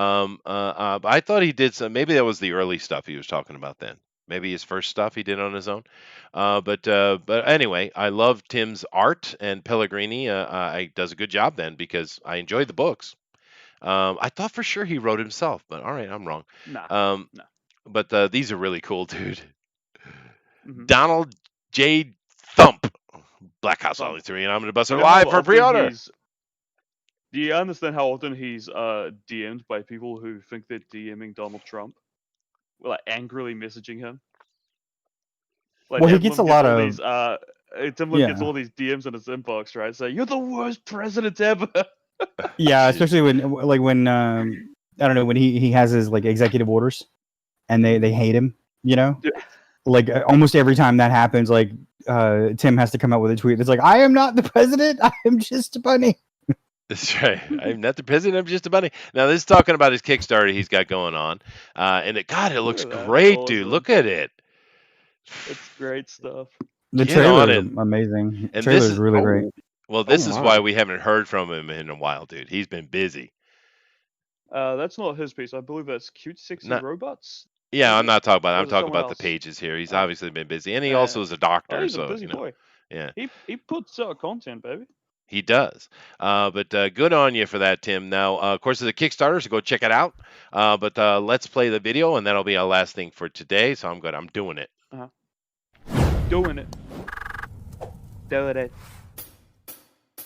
I thought he did some. Maybe that was the early stuff he was talking about then. Maybe his first stuff he did on his own. But anyway, I love Tim's art, and Pellegrini does a good job then because I enjoyed the books. I thought for sure he wrote himself, but all right, I'm wrong. No. But these are really cool, dude. Donald J. Thump, Black House Volume 3, and I'm going to bust it live for pre-order. Do you understand how often he's DM'd by people who think they're DMing Donald Trump? Like angrily messaging him. Like, well, he gets a lot of these. Tim Lim gets all these DMs in his inbox, right? So you're the worst president ever. Yeah, especially when I don't know, when he has his like executive orders, and they hate him. Like almost every time that happens, like Tim has to come out with a tweet that's like, "I am not the president. I am just a bunny." That's right. I'm not the president. I'm just a bunny. Now, this is talking about his Kickstarter he's got going on. And it looks great, dude. Look at it. It's great stuff. The Get on trailer it. is amazing. And Trailer this is is really great. well, this is why my. we haven't heard from him in a while, dude. He's been busy. That's not his piece. I believe that's Cute Sexy Not, Robots. yeah, I'm Maybe? not talking about it. Or I'm is it talking someone about the else? pages here. He's Oh. obviously been busy, and he also is a doctor, he's a so busy boy. yeah, He puts out content, baby. he does. But good on you for that, Tim. Now, of course, there's a Kickstarter, so go check it out. But let's play the video, and that'll be our last thing for today. So I'm good. I'm doing it. Doing it. Doing it.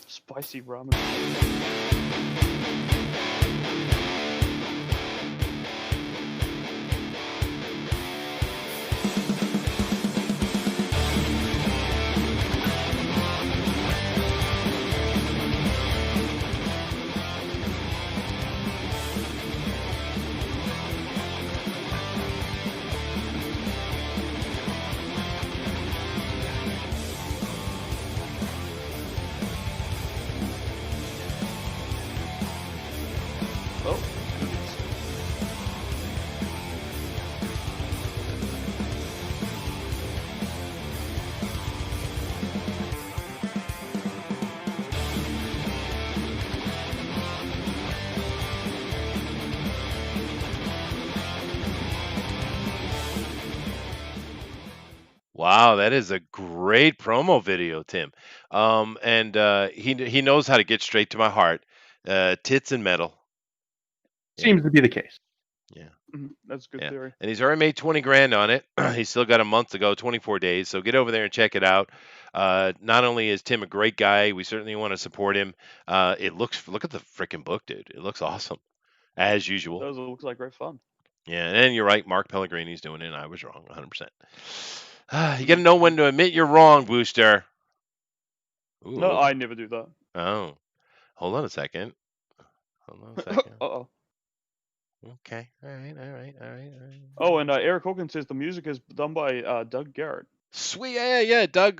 Spicy ramen. Oh. Wow, that is a great promo video, Tim. And he knows how to get straight to my heart. Tits and metal. Yeah. Seems to be the case. Yeah. That's a good theory. And he's already made 20 grand on it. He's still got a month to go, 24 days. So get over there and check it out. Not only is Tim a great guy, we certainly want to support him. Look at the freaking book, dude. It looks awesome, as usual. Those look like great fun. Yeah, and you're right. Mark Pellegrini's doing it. And I was wrong, 100%. You got to know when to admit you're wrong, Booster. Ooh. No, I never do that. Oh, hold on a second. Uh-oh. Okay. All right. Oh, and Eric Hawkins says the music is done by Doug Garrett. Sweet. Yeah. Doug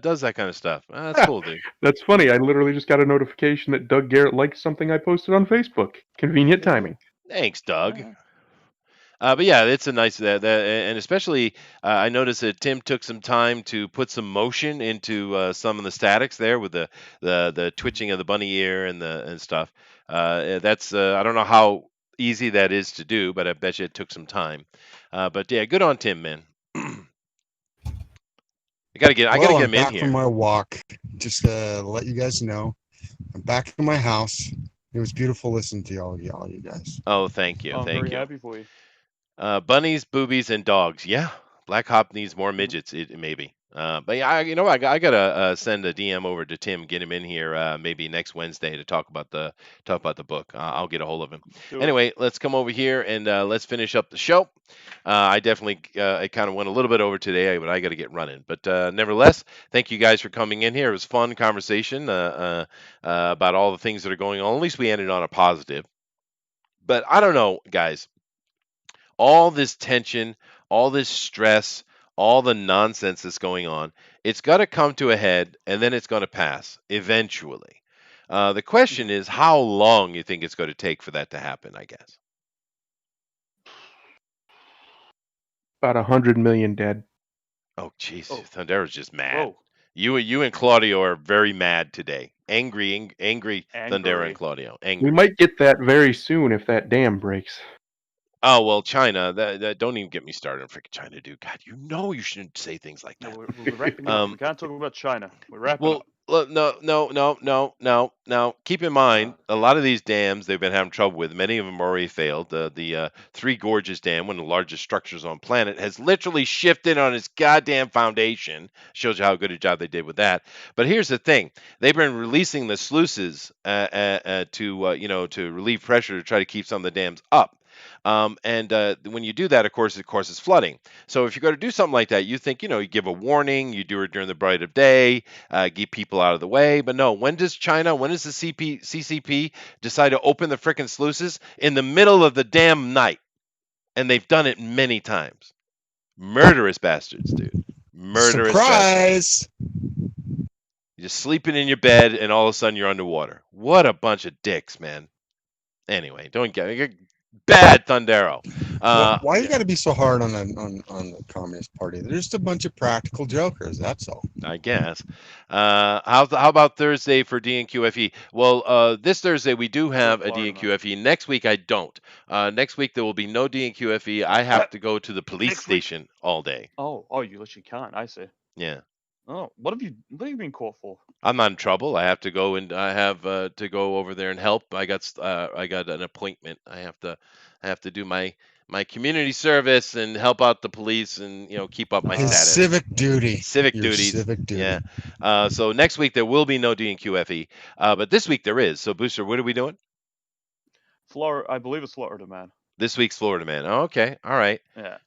does that kind of stuff. That's cool, dude. That's funny. I literally just got a notification that Doug Garrett liked something I posted on Facebook. Convenient timing. Thanks, Doug. But yeah, it's a nice and especially I noticed that Tim took some time to put some motion into some of the statics there with the twitching of the bunny ear and stuff. That's I don't know how easy that is to do, but I bet you it took some time. But yeah, good on Tim, man. I gotta get him in back here. from my walk. Just to let you guys know, I'm back in my house. It was beautiful listening to all you guys. Oh, thank you, I'm thank very you. happy for you. Bunnies, boobies, and dogs. Yeah, Black Hop needs more midgets. Maybe. But yeah, I gotta send a DM over to Tim, get him in here maybe next Wednesday to talk about the book. I'll get a hold of him. Anyway, let's come over here and let's finish up the show. I definitely I kind of went a little bit over today, but I got to get running. But nevertheless, thank you guys for coming in here. It was a fun conversation about all the things that are going on. At least we ended on a positive. But I don't know, guys. All this tension, all this stress, all the nonsense that's going on, it's got to come to a head and then it's going to pass eventually. The question is how long you think it's going to take for that to happen, I guess. About 100 million dead. Oh, jeez. Thundero's just mad. Whoa. You and Claudio are very mad today. Angry Thundero and Claudio. Angry. We might get that very soon if that dam breaks. Oh, well, China, that don't even get me started on freaking China, dude. God, you shouldn't say things like that. No, we're wrapping up. We can't talk about China. We're wrapping up. Well, no. Keep in mind, a lot of these dams they've been having trouble with. Many of them already failed. The Three Gorges Dam, one of the largest structures on planet, has literally shifted on its goddamn foundation. Shows you how good a job they did with that. But here's the thing: they've been releasing the sluices to relieve pressure to try to keep some of the dams up. When you do that, of course, it's flooding. So if you're going to do something like that, you think, you give a warning, you do it during the bright of day, get people out of the way. But no, when does the CCP decide to open the frickin' sluices? In the middle of the damn night. And they've done it many times. Murderous bastards, dude. Murderous Surprise! Bastards. You're just sleeping in your bed and all of a sudden you're underwater. What a bunch of dicks, man. Anyway, don't get bad Thundero. Why you got to be so hard on the Communist Party? They're just a bunch of practical jokers. That's all. I guess. How about Thursday for DNQFE? Well, this Thursday we do have a DNQFE. Next week I don't. Next week there will be no DNQFE. I have to go to the police station all day. Oh, you literally can't. I see. Yeah. Oh, what have you been caught for? I'm not in trouble. I have to go and I have to go over there and help. I got an appointment. I have to do my community service and help out the police and keep up my status. Civic duty. Civic duties. Civic duty. Yeah. So next week there will be no DNQFE, but this week there is. So Booster, what are we doing? Florida, I believe it's Florida Man. This week's Florida Man. Oh, okay. All right. Yeah.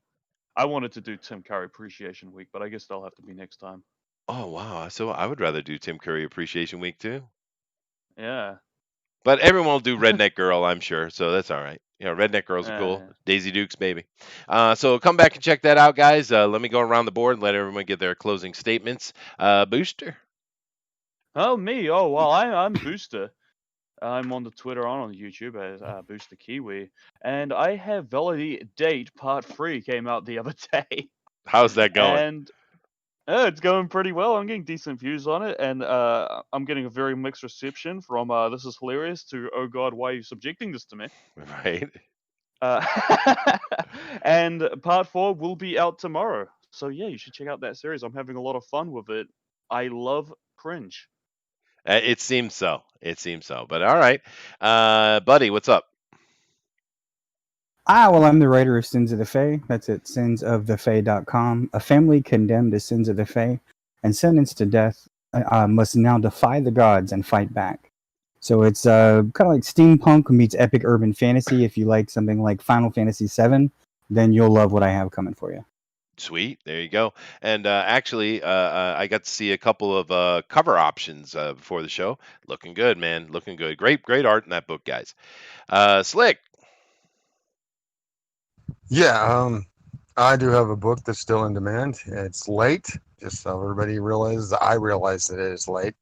I wanted to do Tim Curry Appreciation Week, but I guess that'll have to be next time. Oh wow. So I would rather do Tim Curry Appreciation Week too. Yeah. But everyone will do Redneck Girl, I'm sure. So that's all right. Redneck Girls are cool. Daisy Dukes, baby. So come back and check that out, guys. Let me go around the board and let everyone get their closing statements. Booster. Oh, me. Oh, well, I'm Booster. I'm on the Twitter and on the YouTube as Booster Kiwi. And I have Validity Date Part 3 came out the other day. How's that going? And it's going pretty well. I'm getting decent views on it. And I'm getting a very mixed reception from this is hilarious to, oh God, why are you subjecting this to me? Right. And Part 4 will be out tomorrow. So yeah, you should check out that series. I'm having a lot of fun with it. I love cringe. It seems so. But all right. Buddy, what's up? Well, I'm the writer of Sins of the Fae. That's at sinsofthefae.com. A family condemned to sins of the Fae and sentenced to death must now defy the gods and fight back. So it's kind of like steampunk meets epic urban fantasy. If you like something like Final Fantasy VII, then you'll love what I have coming for you. Sweet. There you go. And actually, I got to see a couple of cover options before the show. Looking good, man. Looking good. Great art in that book, guys. Slick. Yeah, I do have a book that's still in demand. It's late, just so everybody realizes. I realize that it is late.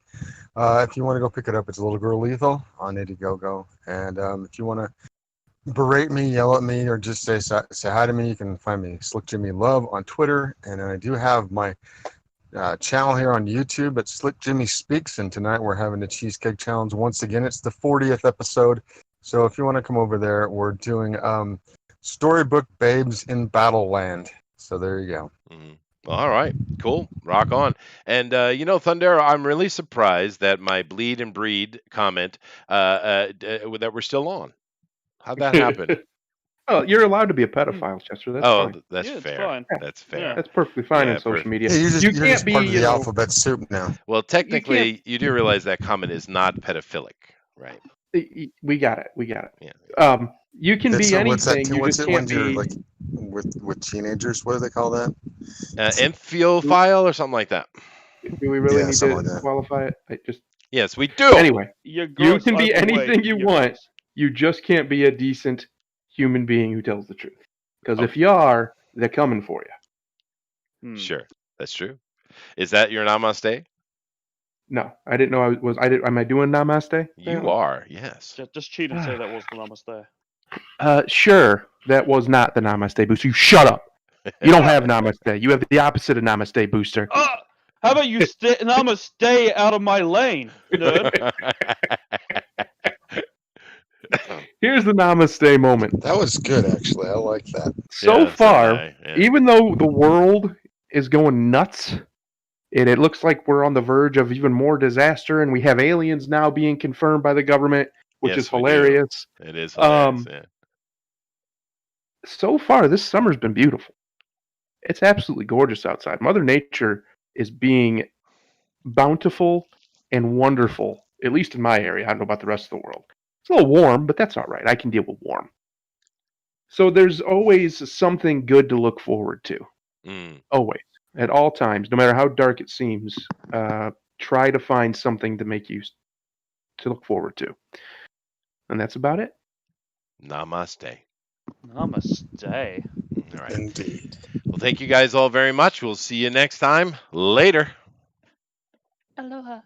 If you want to go pick it up, it's Little Girl Lethal on Indiegogo. And if you want to berate me, yell at me, or just say hi to me, you can find me Slick Jimmy Love on Twitter. And then I do have my channel here on YouTube at Slick Jimmy Speaks. And tonight we're having a cheesecake challenge once again. It's the 40th episode. So if you want to come over there, we're doing Storybook Babes in Battleland. So there you go. Mm-hmm. All right, cool. Rock on. And, Thundera, I'm really surprised that my bleed and breed comment that we're still on. How'd that happen? Oh, you're allowed to be a pedophile, Chester. That's fine. That's fair. That's fair. Yeah. That's perfectly fine on social media. Yeah, you're can't just be part of the alphabet soup now. Well, technically, you do realize that comment is not pedophilic, right? We got it. Yeah. You can be anything. What's you just it when can't you're be like with teenagers? What do they call that? Amphiphile or something like that. Do we really need to like qualify it? Yes, we do. Anyway, you can be open anything way, you want. You just can't be a decent human being who tells the truth. Because if you are, they're coming for you. Sure, that's true. Is that your namaste? No, I didn't know am I doing namaste? You are, yes. Just cheat and say that was the namaste. Sure, that was not the namaste, Booster. You shut up. You don't have namaste. You have the opposite of namaste, Booster. How about you namaste out of my lane, nerd? Here's the namaste moment. That was good, actually. I like that. So far, even though the world is going nuts, it looks like we're on the verge of even more disaster, and we have aliens now being confirmed by the government, which is hilarious. It is hilarious, So far, this summer's been beautiful. It's absolutely gorgeous outside. Mother Nature is being bountiful and wonderful, at least in my area. I don't know about the rest of the world. It's a little warm, but that's all right. I can deal with warm. So there's always something good to look forward to. Always. At all times, no matter how dark it seems, try to find something to make you to look forward to. And that's about it. Namaste. Namaste. All right. Indeed. Well, thank you guys all very much. We'll see you next time. Later. Aloha.